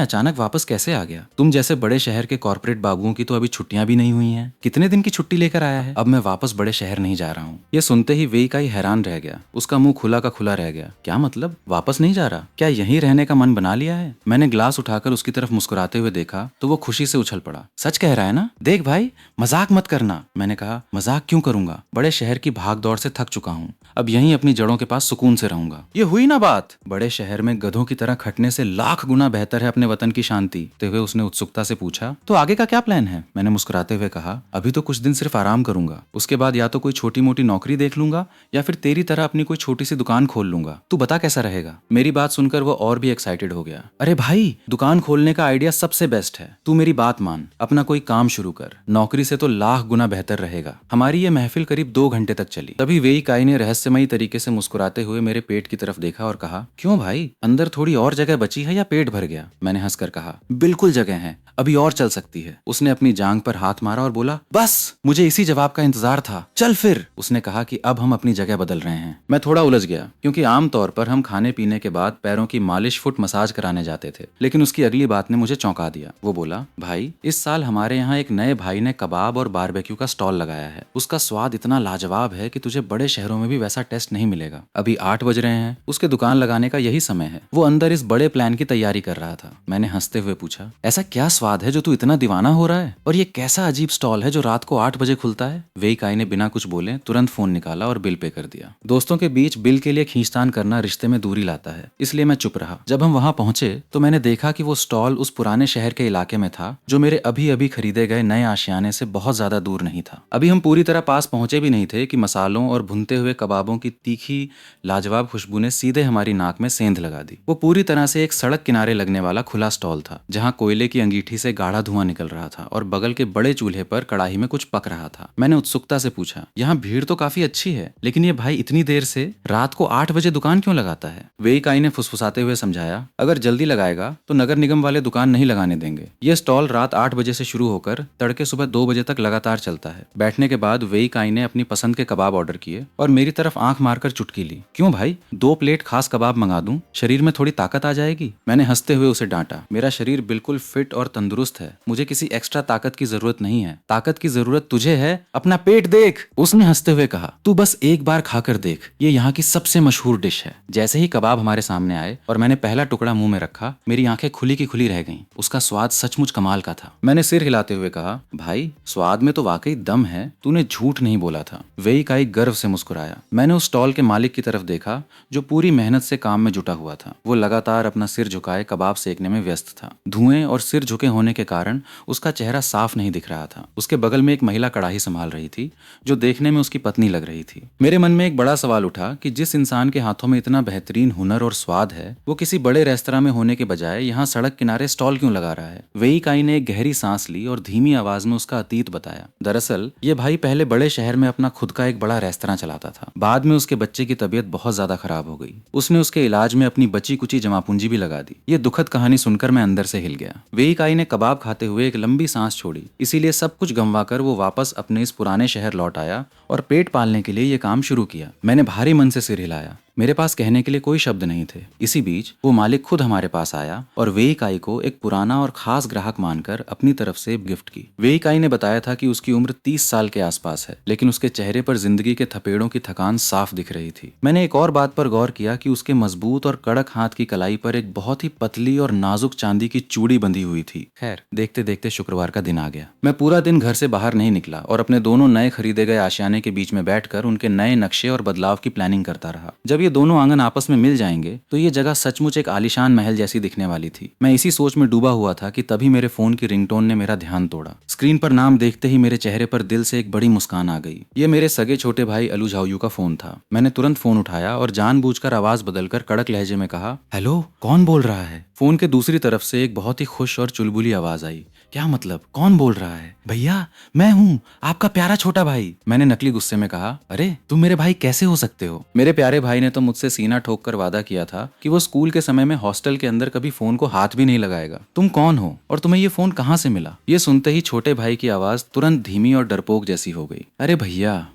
अचानक वापस कैसे आ गया? तुम जैसे बड़े शहर के कॉर्पोरेट बाबुओं की तो अभी छुट्टियां भी नहीं हुई हैं। कितने दिन की छुट्टी लेकर आया है? अब मैं वापस बड़े शहर नहीं जा रहा हूँ। ये सुनते ही वेईकाई हैरान रह गया। उसका मुंह खुला का खुला रह गया। क्या मतलब, वापस नहीं जा रहा? क्या यहीं रहने का मन बना लिया है? मैंने ग्लास उठाकर उसकी तरफ मुस्कुराते हुए देखा तो वो खुशी से उछल पड़ा। सच कह रहा है ना? देख भाई, मजाक मत करना। मैंने कहा, मजाक क्यों करूंगा? बड़े शहर की भाग दौड़ से थक चुका हूँ। अब यहीं अपनी जड़ों के पास सुकून से रहूंगा। ये हुई ना बात? बड़े शहर में गधों की तरह खटने से लाख गुना बेहतर है अपने वतन की शांति। ते हुए उसने उत्सुकता से पूछा, तो आगे का क्या प्लान है? मैंने मुस्कुराते हुए कहा, अभी तो कुछ दिन सिर्फ आराम करूंगा। उसके बाद या तो कोई छोटी मोटी नौकरी देख लूंगा या फिर तेरी तरह अपनी कोई छोटी सी दुकान खोल लूंगा। तू बता कैसा रहेगा? मेरी बात सुनकर वो और भी एक्साइटेड हो गया। अरे भाई, दुकान खोलने का आइडिया सबसे बेस्ट है। तू मेरी बात मान, अपना कोई काम शुरू कर। नौकरी से तो लाख गुना बेहतर रहेगा। हमारी ये महफिल करीब 2 घंटे तक चली। तभी वेईकाई ने रहस्यमयी तरीके से मुस्कुराते हुए मेरे पेट की तरफ देखा और कहा, क्यों भाई, अंदर थोड़ी और जगह बची है या पेट भर गया? मैंने हंसकर कहा, बिल्कुल जगह है, अभी और चल सकती है। उसने अपनी जांघ पर हाथ मारा और बोला, बस मुझे इसी जवाब का इंतजार था, चल फिर। उसने कहा कि अब हम अपनी जगह बदल रहे हैं। मैं थोड़ा उलझ गया क्योंकि आमतौर पर हम खाने पीने के बाद पैरों की मालिश फुट मसाज कराने जाते थे, लेकिन उसकी अगली बात ने मुझे चौंका दिया। वो बोला, भाई इस साल हमारे यहाँ एक नए भाई ने कबाब और बारबेक्यू का स्टॉल लगाया है। उसका स्वाद इतना लाजवाब है कि तुझे बड़े शहरों में भी वैसा टेस्ट नहीं मिलेगा। अभी 8 बज रहे हैं, उसके दुकान लगाने का यही समय है। वो अंदर इस बड़े प्लान की तैयारी कर रहा था। मैंने हंसते हुए पूछा, ऐसा क्या स्वाद है जो तू इतना दीवाना हो रहा है? और ये कैसा अजीब स्टॉल है जो रात को 8 बजे खुलता है? वेई काई ने बिना कुछ बोले तुरंत फोन निकाला और बिल पे कर दिया। दोस्तों के बीच बिल के लिए खींचतान करना रिश्ते में दूरी लाता है, इसलिए मैं चुप रहा। जब हम वहां पहुंचे तो मैंने देखा कि वो स्टॉल उस पुराने शहर के इलाके में था जो मेरे अभी अभी खरीदे गए नए आशियाने से बहुत ज्यादा दूर नहीं था। अभी हम पूरी तरह पास पहुंचे भी नहीं थे कि मसालों और भुनते हुए कबाबों की तीखी लाजवाब खुशबू ने सीधे हमारी नाक में सेंध लगा दी। वो पूरी तरह से एक सड़क किनारे लगने वाला खुला स्टॉल था, जहां कोयले की अंगीठी से गाढ़ा धुआं निकल रहा था और बगल के बड़े चूल्हे पर कड़ाही में कुछ पक रहा था। मैंने उत्सुकता से पूछा, यहाँ भीड़ तो काफी अच्छी है, लेकिन ये भाई इतनी देर से रात को 8 बजे दुकान क्यों लगाता है? वेई काई ने फुसफुसाते हुए समझाया, अगर जल्दी लगाएगा तो नगर निगम वाले दुकान नहीं लगाने देंगे। ये स्टॉल रात 8 बजे से शुरू होकर तड़के सुबह 2 बजे तक लगातार चलता है। बैठने के बाद वेई काई ने अपनी पसंद के कबाब ऑर्डर किए और मेरी तरफ आंख मारकर चुटकी ली। क्यों भाई, 2 प्लेट खास कबाब मंगा दूं? शरीर में थोड़ी ताकत आ जाएगी। मैंने हंसते हुए उसे डांटा, मेरा शरीर बिल्कुल फिट और तंदुरुस्त है, मुझे किसी एक्स्ट्रा ताकत की जरूरत नहीं है। ताकत की जरूरत तुझे है, अपना पेट देख। उसने हंसते हुए कहा, तू बस एक बार खाकर देख, ये यहाँ की सबसे मशहूर डिश है। जैसे ही कबाब हमारे सामने आए और मैंने पहला टुकड़ा मुंह में रखा, मेरी आंखें खुली की खुली रह गईं। उसका स्वाद सचमुच कमाल का था। मैंने सिर हिलाते हुए कहा, भाई स्वाद में तो वाकई दम है, तूने झूठ नहीं बोला था। वेई काई गर्व से मुस्कुराया। मैंने उस स्टॉल के मालिक की तरफ देखा जो पूरी मेहनत से काम में जुटा हुआ था। वो लगातार अपना सिर झुकाए कबाब सेकने में व्यस्त था। धुएं और सिर झुके होने के कारण उसका चेहरा साफ नहीं दिख रहा था। उसके बगल में एक महिला कढ़ाई संभाल रही थी जो देखने में उसकी पत्नी लग रही थी। मेरे मन में एक बड़ा सवाल उठा कि जिस इंसान के हाथों में इतना बेहतरीन हुनर और स्वाद है, वो किसी बड़े रेस्तरां में होने के बजाय यहाँ सड़क किनारे स्टॉल क्यों लगा रहा है? वेई काई ने एक गहरी सांस ली और धीमी आवाज में उसका अतीत बताया। दरअसल ये भाई पहले बड़े शहर में अपना खुद का एक बड़ा रेस्तरां चलाता था। बाद में उसके बच्चे की तबीयत बहुत ज्यादा खराब हो गई। उसने उसके इलाज में अपनी बची कुची जमा पूंजी भी लगा दी। ये दुखद कहानी सुनकर मैं अंदर से हिल गया। वेई काई ने कबाब खाते हुए एक लंबी सांस छोड़ी। इसीलिए सब कुछ गंवाकर वो वापस अपने इस पुराने शहर लौट आया और पेट पालने के लिए ये काम शुरू किया। मैंने भारी मन से सिर हिलाया। मेरे पास कहने के लिए कोई शब्द नहीं थे। इसी बीच वो मालिक खुद हमारे पास आया और वेई काई को एक पुराना और खास ग्राहक मानकर अपनी तरफ से गिफ्ट की। वेई काई ने बताया था कि उसकी उम्र 30 साल के आसपास है, लेकिन उसके चेहरे पर जिंदगी के थपेड़ों की थकान साफ दिख रही थी। मैंने एक और बात पर गौर किया कि उसके मजबूत और कड़क हाथ की कलाई पर एक बहुत ही पतली और नाजुक चांदी की चूड़ी बंधी हुई थी। खैर, देखते देखते शुक्रवार का दिन आ गया। मैं पूरा दिन घर से बाहर नहीं निकला और अपने दोनों नए खरीदे गए आशियाने के बीच में बैठकर उनके नए नक्शे और बदलाव की प्लानिंग करता रहा। जब ये दोनों आंगन आपस में मिल जाएंगे तो ये जगह सचमुच एक आलीशान महल जैसी दिखने वाली थी। मैं इसी सोच में डूबा हुआ था कि तभी मेरे फोन की रिंगटोन ने मेरा ध्यान तोड़ा। स्क्रीन पर नाम देखते ही मेरे चेहरे पर दिल से एक बड़ी मुस्कान आ गई। ये मेरे सगे छोटे भाई अलू झाओयू का फोन था। मैंने तुरंत फोन उठाया और जानबूझकर आवाज बदलकर कड़क लहजे में कहा, हेलो, कौन बोल रहा है? फोन के दूसरी तरफ से एक बहुत ही खुश और चुलबुली आवाज आई। क्या मतलब, कौन बोल रहा है? भैया, मैं हूँ, आपका प्यारा छोटा भाई। मैंने नकली गुस्से में कहा, अरे तुम मेरे भाई कैसे हो सकते हो? मेरे प्यारे भाई ने तो मुझसे सीना ठोक कर वादा किया था कि वो स्कूल के समय में हॉस्टल के अंदर कभी फोन को हाथ भी नहीं लगाएगा। तुम कौन हो और तुम्हें ये फोन कहाँ से मिला? ये सुनते ही छोटे भाई की आवाज तुरंत धीमी और डरपोक जैसी हो गई। अरे भैया,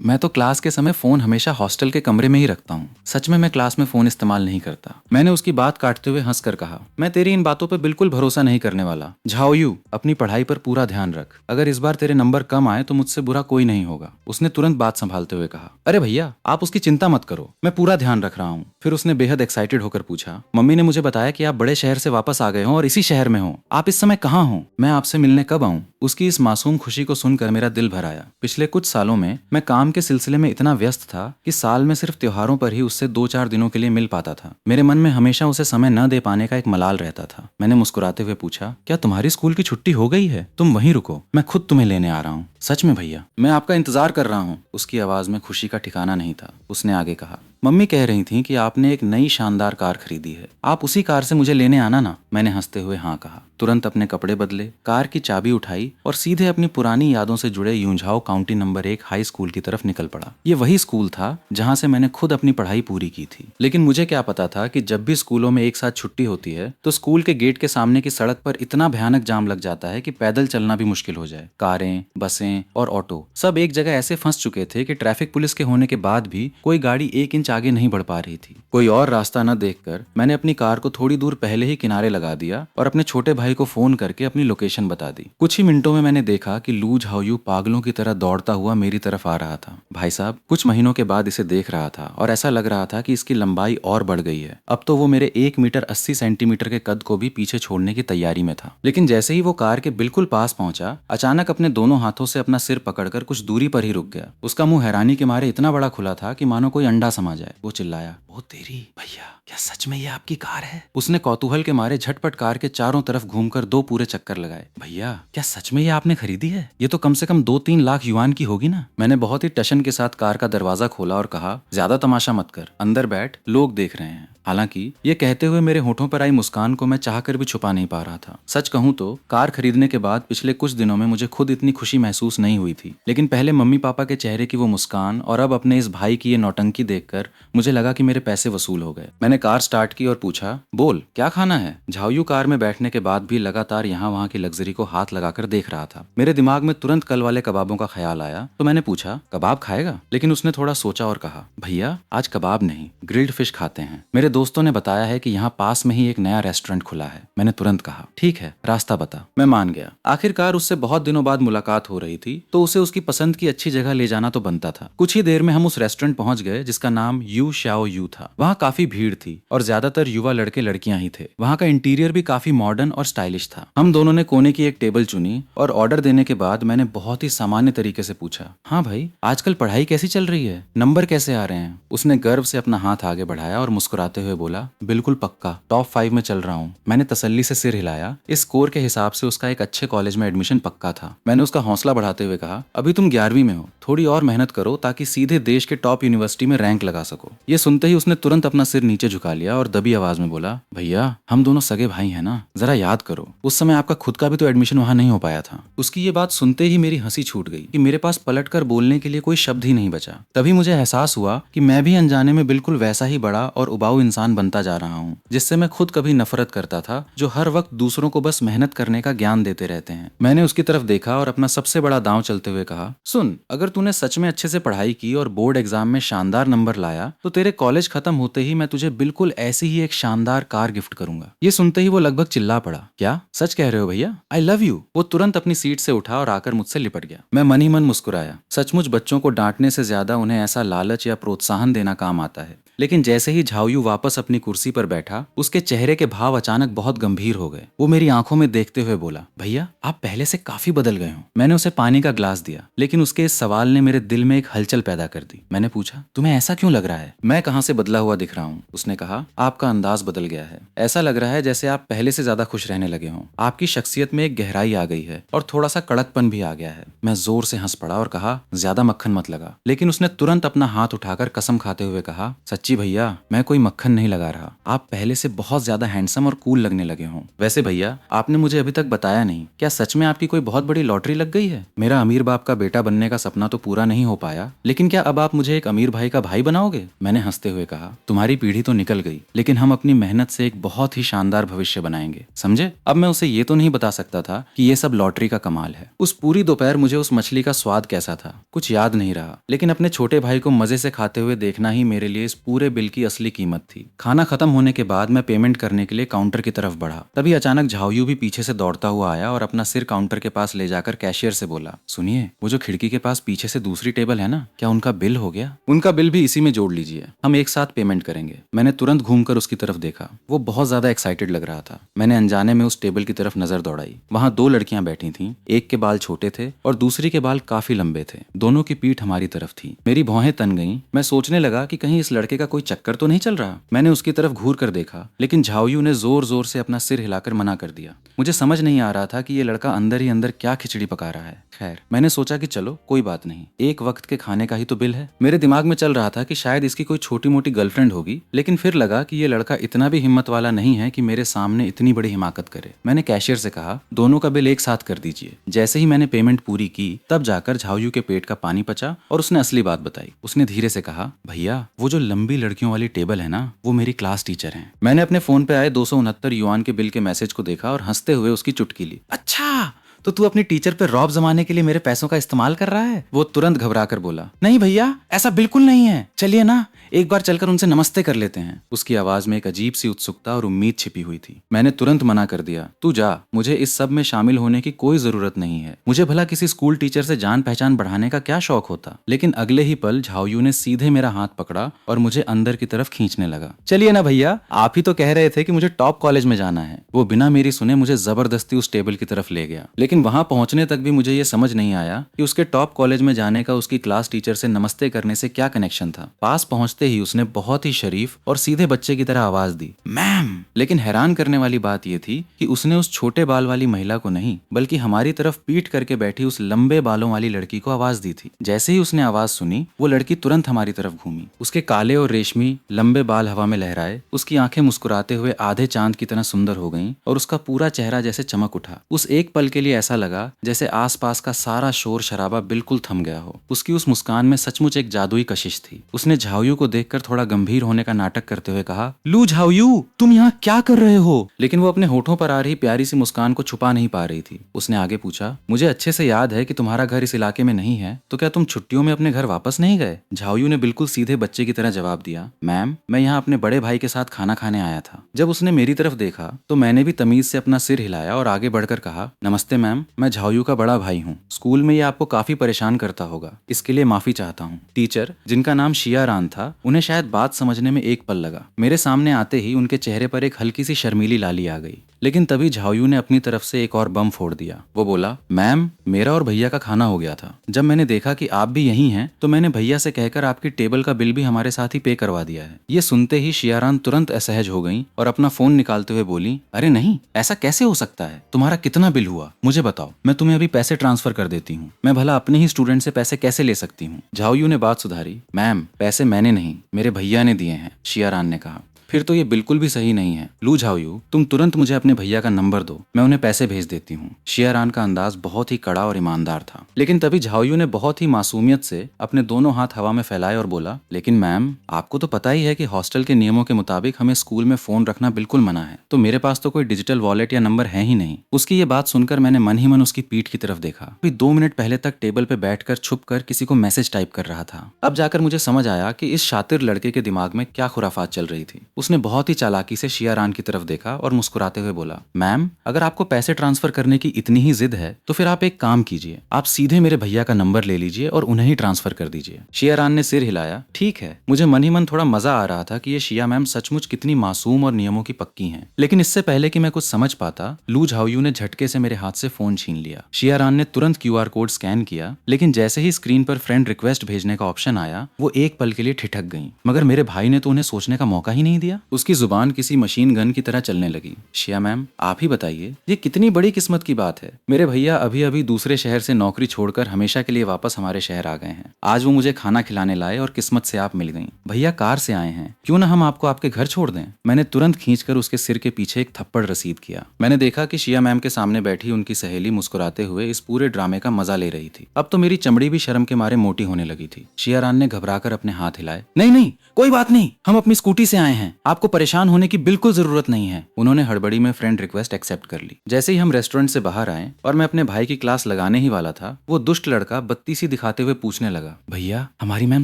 मैं तो क्लास के समय फोन हमेशा हॉस्टल के कमरे में ही रखता हूँ। सच में मैं क्लास में फोन इस्तेमाल नहीं करता। मैंने उसकी बात काटते हुए हंसकर कहा, मैं तेरी इन बातों पर बिल्कुल भरोसा नहीं करने वाला। झाओयू, अपनी पढ़ाई पर पूरा ध्यान रख। अगर इस बार तेरे नंबर कम आए तो मुझसे बुरा कोई नहीं होगा। उसने तुरंत बात संभालते हुए कहा, अरे भैया, आप उसकी चिंता मत करो, मैं पूरा ध्यान रख रहा हूँ। फिर उसने बेहद एक्साइटेड होकर पूछा, मम्मी ने मुझे बताया कि आप बड़े शहर से वापस आ गए हो और इसी शहर में हो। आप इस समय कहाँ हो? मैं आपसे मिलने कब आऊँ? उसकी इस मासूम खुशी को सुनकर मेरा दिल भर आया। पिछले कुछ सालों में मैं काम के सिलसिले में इतना व्यस्त था कि साल में सिर्फ त्योहारों पर ही उससे 2-4 दिनों के लिए मिल पाता था। मेरे मन में हमेशा उसे समय न दे पाने का एक मलाल रहता था। मैंने मुस्कुराते हुए पूछा, क्या तुम्हारी स्कूल की छुट्टी हो गई है? तुम वहीं रुको, मैं खुद तुम्हें लेने आ रहा हूँ। सच में भैया, मैं आपका इंतजार कर रहा हूँ। उसकी आवाज में खुशी का ठिकाना नहीं था। उसने आगे कहा, मम्मी कह रही थी कि आपने एक नई शानदार कार खरीदी है, आप उसी कार से मुझे लेने आना ना। मैंने हंसते हुए हाँ कहा। तुरंत अपने कपड़े बदले, कार की चाबी उठाई और सीधे अपनी पुरानी यादों से जुड़े यूंझाओ काउंटी नंबर 1 हाई स्कूल की तरफ निकल पड़ा। ये वही स्कूल था जहां से मैंने खुद अपनी पढ़ाई पूरी की थी। लेकिन मुझे क्या पता था कि जब भी स्कूलों में एक साथ छुट्टी होती है तो स्कूल के गेट के सामने की सड़क पर इतना भयानक जाम लग जाता है कि पैदल चलना भी मुश्किल हो जाए। कारें, बसें बसें और ऑटो सब एक जगह ऐसे फंस चुके थे कि ट्रैफिक पुलिस के होने के बाद भी कोई गाड़ी 1 इंच आगे नहीं बढ़ पा रही थी। कोई और रास्ता न देखकर मैंने अपनी कार को थोड़ी दूर पहले ही किनारे लगा दिया और अपने छोटे भाई को फोन करके अपनी लोकेशन बता दी। कुछ ही मिनटों में मैंने देखा कि लू झाओयू पागलों की तरह दौड़ता हुआ मेरी तरफ आ रहा था। भाई साहब, कुछ महीनों के बाद इसे देख रहा था और ऐसा लग रहा था कि इसकी लंबाई और बढ़ गई है। अब तो वो मेरे 1 मीटर 80 सेंटीमीटर के कद को भी पीछे छोड़ने की तैयारी में था। लेकिन जैसे ही वो कार के बिल्कुल पास पहुंचा, अचानक अपने दोनों हाथों से अपना सिर पकड़कर कुछ दूरी पर ही रुक गया। उसका मुंह हैरानी के मारे इतना बड़ा खुला था कि मानो कोई अंडा समा जाए। वो चिल्लाया, बहुत तेरी भैया, क्या सच में ये आपकी कार है? उसने कौतूहल के मारे झटपट कार के चारों तरफ घूमकर 2 पूरे चक्कर लगाए। भैया, क्या सच में ये आपने खरीदी है? ये तो कम से कम 2-3 लाख युआन की होगी ना? मैंने बहुत ही टशन के साथ कार का दरवाजा खोला और कहा, ज्यादा तमाशा मत कर, अंदर बैठ, लोग देख रहे हैं। हालांकि ये कहते हुए मेरे होठों पर आई मुस्कान को मैं चाहकर भी छुपा नहीं पा रहा था। सच कहूं तो कार खरीदने के बाद पिछले कुछ दिनों में मुझे खुद इतनी खुशी महसूस नहीं हुई थी, लेकिन पहले मम्मी पापा के चेहरे की वो मुस्कान और अब अपने इस भाई की ये नौटंकी देखकर मुझे लगा कि मेरे पैसे वसूल हो गए। मैंने कार स्टार्ट की और पूछा, बोल क्या खाना है? झाओयू कार में बैठने के बाद भी लगातार यहाँ वहाँ की लग्जरी को हाथ लगाकर देख रहा था। मेरे दिमाग में तुरंत कल वाले कबाबों का ख्याल आया तो मैंने पूछा, कबाब खाएगा? लेकिन उसने थोड़ा सोचा और कहा, भैया आज कबाब नहीं, ग्रिल्ड फिश खाते हैं। मेरे दोस्तों ने बताया है कि यहाँ पास में ही एक नया रेस्टोरेंट खुला है। मैंने तुरंत कहा, ठीक है, रास्ता बता। मैं मान गया। आखिरकार उससे बहुत दिनों बाद मुलाकात हो रही थी तो उसे उसकी पसंद की अच्छी जगह ले जाना तो बनता था। कुछ ही देर में हम उस रेस्टोरेंट पहुंच गए जिसका नाम यू शाओ यू था। वहाँ काफी भीड़ थी और ज्यादातर युवा लड़के लड़कियां ही थे। वहाँ का इंटीरियर भी काफी मॉडर्न और स्टाइलिश था। हम दोनों ने कोने की एक टेबल चुनी और ऑर्डर देने के बाद मैंने बहुत ही सामान्य तरीके से पूछा, हाँ भाई, आजकल पढ़ाई कैसी चल रही है? नंबर कैसे आ रहे हैं? उसने गर्व से अपना हाथ आगे बढ़ाया और मुस्कुराते हुए बोला, बिल्कुल पक्का, टॉप 5 में चल रहा हूँ। मैंने तसल्ली से सिर हिलाया। इस स्कोर के हिसाब से उसका एक अच्छे कॉलेज में एडमिशन पक्का था। मैंने उसका हौसला बढ़ाते हुए कहा, अभी तुम 11वीं में हो, थोड़ी और मेहनत करो ताकि सीधे देश के टॉप यूनिवर्सिटी में रैंक लगा सको। ये सुनते ही उसने तुरंत अपना सिर नीचे झुका लिया और दबी आवाज में बोला, भैया हम दोनों सगे भाई हैं ना, जरा याद करो, उस समय आपका खुद का भी तो एडमिशन वहां नहीं हो पाया था। उसकी ये बात सुनते ही मेरी हंसी छूट गई कि मेरे पास पलटकर बोलने के लिए कोई शब्द ही नहीं बचा। तभी मुझे एहसास हुआ कि मैं भी अनजाने में बिल्कुल वैसा ही बड़ा और उबाऊ इंसान बनता जा रहा हूँ जिससे मैं खुद कभी नफरत करता था, जो हर वक्त दूसरों को बस मेहनत करने का ज्ञान देते रहते हैं। मैंने उसकी तरफ देखा और अपना सबसे बड़ा दांव चलते हुए कहा, सुन, अगर तूने सच में अच्छे से पढ़ाई की और बोर्ड एग्जाम में शानदार नंबर लाया तो तेरे कॉलेज खत्म होते ही मैं तुझे बिल्कुल ऐसी ही एक शानदार कार गिफ्ट करूंगा। ये सुनते ही वो लगभग चिल्ला पड़ा, क्या सच कह रहे हो भैया? I love you. वो तुरंत अपनी सीट से उठा और आकर मुझसे लिपट गया। मैं मन ही मन मुस्कुराया। सचमुच बच्चों को डांटने से ज्यादा उन्हें ऐसा लालच या प्रोत्साहन देना काम आता है। लेकिन जैसे ही झाओयू वापस अपनी कुर्सी पर बैठा, उसके चेहरे के भाव अचानक बहुत गंभीर हो गए। वो मेरी आंखों में देखते हुए बोला, भैया आप पहले से काफी बदल गए हो। मैंने उसे पानी का ग्लास दिया, लेकिन उसके इस सवाल ने मेरे दिल में एक हलचल पैदा कर दी। मैंने पूछा, तुम्हें ऐसा क्यों लग रहा है? मैं कहाँ से बदला हुआ दिख रहा हूँ? उसने कहा, आपका अंदाज बदल गया है। ऐसा लग रहा है जैसे आप पहले से ज्यादा खुश रहने लगे हों। आपकी शख्सियत में एक गहराई आ गई है और थोड़ा सा कड़कपन भी आ गया है। मैं जोर से हंस पड़ा और कहा, ज्यादा मक्खन मत लगा। लेकिन उसने तुरंत अपना हाथ उठाकर कसम खाते हुए कहा, सच्ची भैया, मैं कोई मक्खन नहीं लगा रहा। आप पहले से बहुत ज्यादा हैंडसम और कूल लगने लगे हों। वैसे भैया, आपने मुझे अभी तक बताया नहीं, क्या सच में आपकी कोई बहुत बड़ी लॉटरी लग गई है? मेरा अमीर बाप का बेटा बनने का सपना तो पूरा नहीं हो पाया, लेकिन क्या अब आप मुझे एक अमीर भाई का भाई बनाओगे? मैंने हंसते हुए कहा, तुम्हारी पीढ़ी तो निकल गई, लेकिन हम अपनी मेहनत से एक बहुत ही शानदार भविष्य बनाएंगे, समझे? अब मैं उसे ये तो नहीं बता सकता था कि ये सब लॉटरी का कमाल है। उस पूरी दोपहर मुझे उस मछली का स्वाद कैसा था कुछ याद नहीं रहा, लेकिन अपने छोटे भाई को मजे से खाते हुए देखना ही मेरे लिए इस पूरे बिल की असली कीमत थी। खाना खत्म होने के बाद मैं पेमेंट करने के लिए काउंटर की तरफ बढ़ा। तभी अचानक झाओयू भी पीछे से दौड़ता हुआ आया और अपना सिर काउंटर के पास ले जाकर कैशियर से बोला, सुनिए, वो जो खिड़की के पास पीछे से दूसरी टेबल है ना, क्या उनका बिल हो गया? उनका बिल भी इसी में जोड़ लीजिए, हम एक साथ पेमेंट करेंगे। मैंने तुरंत घूमकर उसकी तरफ देखा। वो बहुत ज्यादा एक्साइटेड लग रहा था। मैंने अनजाने में उस टेबल की तरफ नजर दौड़ाई। वहां 2 लड़कियां बैठी थीं। एक के बाल छोटे थे और दूसरी के बाल काफी लंबे थे। दोनों की पीठ हमारी तरफ थी। मेरी भौहें तन गईं। मैं सोचने लगा कि कहीं इस लड़के का कोई चक्कर तो नहीं चल रहा। मैंने उसकी तरफ घूर कर देखा, लेकिन झाओयू ने जोर जोर से अपना सिर हिलाकर मना कर दिया। मुझे समझ नहीं आ रहा था कि ये लड़का अंदर ही अंदर क्या खिचड़ी पका रहा है। खैर, मैंने सोचा कि चलो कोई बात नहीं, एक वक्त के खाने का ही तो बिल है। मेरे दिमाग में चल रहा था कि शायद इसकी कोई छोटी मोटी गर्लफ्रेंड होगी, लेकिन फिर लगा कि ये लड़का इतना भी हिम्मत वाला नहीं है कि मेरे सामने इतनी बड़ी हिमाकत करे। मैंने कैशियर से कहा, दोनों का बिल एक साथ कर दीजिए। जैसे ही मैंने पेमेंट पूरी की, तब जाकर झाओयू के पेट का पानी पचा और उसने असली बात बताई। उसने धीरे से कहा, भैया वो जो लंबी लड़कियों वाली टेबल है ना, वो मेरी क्लास टीचर हैं। मैंने अपने फोन पे आए 269 युआन के बिल के मैसेज को देखा और हंसते हुए उसकी चुटकी ली। अच्छा, तो तू अपनी टीचर पे रौब जमाने के लिए मेरे पैसों का इस्तेमाल कर रहा है? वो तुरंत घबरा कर बोला, नहीं भैया, ऐसा बिल्कुल नहीं है, चलिए ना एक बार चलकर उनसे नमस्ते कर लेते हैं। उसकी आवाज में एक अजीब सी उत्सुकता और उम्मीद छिपी हुई थी। मैंने तुरंत मना कर दिया, तू जा, मुझे इस सब में शामिल होने की कोई जरूरत नहीं है। मुझे भला किसी स्कूल टीचर से जान पहचान बढ़ाने का क्या शौक होता। लेकिन अगले ही पल झाओयू ने सीधे मेरा हाथ पकड़ा और मुझे अंदर की तरफ खींचने लगा। चलिए ना भैया, आप ही तो कह रहे थे कि मुझे टॉप कॉलेज में जाना है। वो बिना मेरी सुने मुझे जबरदस्ती उस टेबल की तरफ ले गया। लेकिन वहां पहुंचने तक भी मुझे ये समझ नहीं आया कि उसके टॉप कॉलेज में जाने का उसकी क्लास टीचर से नमस्ते करने से क्या कनेक्शन था। पास पहुंचते ही उसने बहुत ही शरीफ और सीधे बच्चे की तरह आवाज दी, मैम। लेकिन हैरान करने वाली बात यह थी कि उसने उस छोटे बाल वाली महिला को नहीं, बल्कि हमारी तरफ पीठ करके बैठी उस लंबे बालों वाली लड़की को आवाज दी थी। जैसे ही उसने आवाज सुनी, वो लड़की तुरंत हमारी तरफ घूमी। उसके काले और रेशमी लंबे बाल हवा में लहराए, उसकी आंखें मुस्कुराते हुए आधे चांद की तरह सुंदर हो गईं और उसका पूरा चेहरा जैसे चमक उठा। उस एक पल के लिए ऐसा लगा जैसे आसपास का सारा शोर शराबा बिल्कुल थम गया हो। उसकी उस मुस्कान में सचमुच एक जादुई कशिश थी। उसने झाओयू को देखकर थोड़ा गंभीर होने का नाटक करते हुए कहा, लू झाओयू, तुम यहाँ क्या कर रहे हो? लेकिन वो अपने होठों पर आ रही प्यारी सी मुस्कान को छुपा नहीं पा रही थी। उसने आगे पूछा, मुझे अच्छे से याद है कि तुम्हारा घर इस इलाके में नहीं है, तो क्या तुम छुट्टियों में अपने घर वापस नहीं गए? झाओयू ने बिल्कुल सीधे बच्चे की तरह जवाब दिया, मैम, मैं यहाँ अपने बड़े भाई के साथ खाना खाने आया था। जब उसने मेरी तरफ देखा तो मैंने भी तमीज से अपना सिर हिलाया और आगे बढ़कर कहा, नमस्ते मैम, मैं झाओयू का बड़ा भाई हूँ। स्कूल में ये आपको काफी परेशान करता होगा, इसके लिए माफी चाहता हूँ। टीचर, जिनका नाम शियारान था, उन्हें शायद बात समझने में एक पल लगा। मेरे सामने आते ही उनके चेहरे पर एक हल्की सी शर्मीली लाली आ गई। लेकिन तभी झाओयू ने अपनी तरफ से एक और बम फोड़ दिया। वो बोला, मैम, मेरा और भैया का खाना हो गया था। जब मैंने देखा कि आप भी यहीं हैं, तो मैंने भैया से कहकर आपकी टेबल का बिल भी हमारे साथ ही पे करवा दिया है। ये सुनते ही शियारान तुरंत असहज हो गई और अपना फोन निकालते हुए बोली, अरे नहीं, ऐसा कैसे हो सकता है? तुम्हारा कितना बिल हुआ मुझे बताओ, मैं तुम्हें अभी पैसे ट्रांसफर कर देती हूँ। मैं भला अपने ही स्टूडेंट से पैसे कैसे ले सकती हूँ? झाओयू ने बात सुधारी, मैम, पैसे मैंने नहीं, मेरे भैया ने दिए हैं। शियारान ने कहा, फिर तो ये बिल्कुल भी सही नहीं है। लू झाओयू, तुम तुरंत मुझे अपने भैया का नंबर दो, मैं उन्हें पैसे भेज देती हूँ। शियारान का अंदाज बहुत ही कड़ा और ईमानदार था। लेकिन तभी झाओयू ने बहुत ही मासूमियत से अपने दोनों हाथ हवा में फैलाए और बोला, लेकिन मैम, आपको तो पता ही है कि हॉस्टल के नियमों के मुताबिक हमें स्कूल में फोन रखना बिल्कुल मना है। तो मेरे पास तो कोई डिजिटल वॉलेट या नंबर है ही नहीं। उसकी ये बात सुनकर मैंने मन ही मन उसकी पीठ की तरफ देखा। अभी 2 मिनट पहले तक टेबल पे बैठकर छुप कर किसी को मैसेज टाइप कर रहा था। अब जाकर मुझे समझ आया कि इस शातिर लड़के के दिमाग में क्या खुराफात चल रही थी। उसने बहुत ही चालाकी से शियारान की तरफ देखा और मुस्कुराते हुए बोला, मैम, अगर आपको पैसे ट्रांसफर करने की इतनी ही जिद है तो फिर आप एक काम कीजिए, आप सीधे मेरे भैया का नंबर ले लीजिए और उन्हें ही ट्रांसफर कर दीजिए। शियारान ने सिर हिलाया, ठीक है। मुझे मन ही मन थोड़ा मजा आ रहा था कि ये शिया मैम सचमुच कितनी मासूम और नियमों की पक्की हैं। लेकिन इससे पहले कि मैं कुछ समझ पाता, लू झाओयू ने झटके से मेरे हाथ से फोन छीन लिया। शियारान ने तुरंत QR कोड स्कैन किया, लेकिन जैसे ही स्क्रीन पर फ्रेंड रिक्वेस्ट भेजने का ऑप्शन आया, वो एक पल के लिए ठिठक गई। मगर मेरे भाई ने तो उन्हें सोचने का मौका ही नहीं दिया। उसकी जुबान किसी मशीन गन की तरह चलने लगी। शिया मैम, आप ही बताइए, ये कितनी बड़ी किस्मत की बात है। मेरे भैया अभी अभी दूसरे शहर से नौकरी छोड़कर हमेशा के लिए वापस हमारे शहर आ गए हैं। आज वो मुझे खाना खिलाने लाए और किस्मत से आप मिल गईं। भैया कार से आए हैं, क्यों ना हम आपको आपके घर छोड़ दें? मैंने तुरंत खींचकर उसके सिर के पीछे एक थप्पड़ रसीद किया। मैंने देखा कि शिया मैम के सामने बैठी उनकी सहेली मुस्कुराते हुए इस पूरे ड्रामे का मजा ले रही थी। अब तो मेरी चमड़ी भी शर्म के मारे मोटी होने लगी थी। शियारान ने घबराकर अपने हाथ हिलाए, नहीं नहीं, कोई बात नहीं, हम अपनी स्कूटी से आए हैं, आपको परेशान होने की बिल्कुल जरूरत नहीं है। उन्होंने हड़बड़ी में फ्रेंड रिक्वेस्ट एक्सेप्ट कर ली। जैसे ही हम रेस्टोरेंट से बाहर आए और मैं अपने भाई की क्लास लगाने ही वाला था, वो दुष्ट लड़का बत्ती सी दिखाते हुए पूछने लगा, भैया, हमारी मैम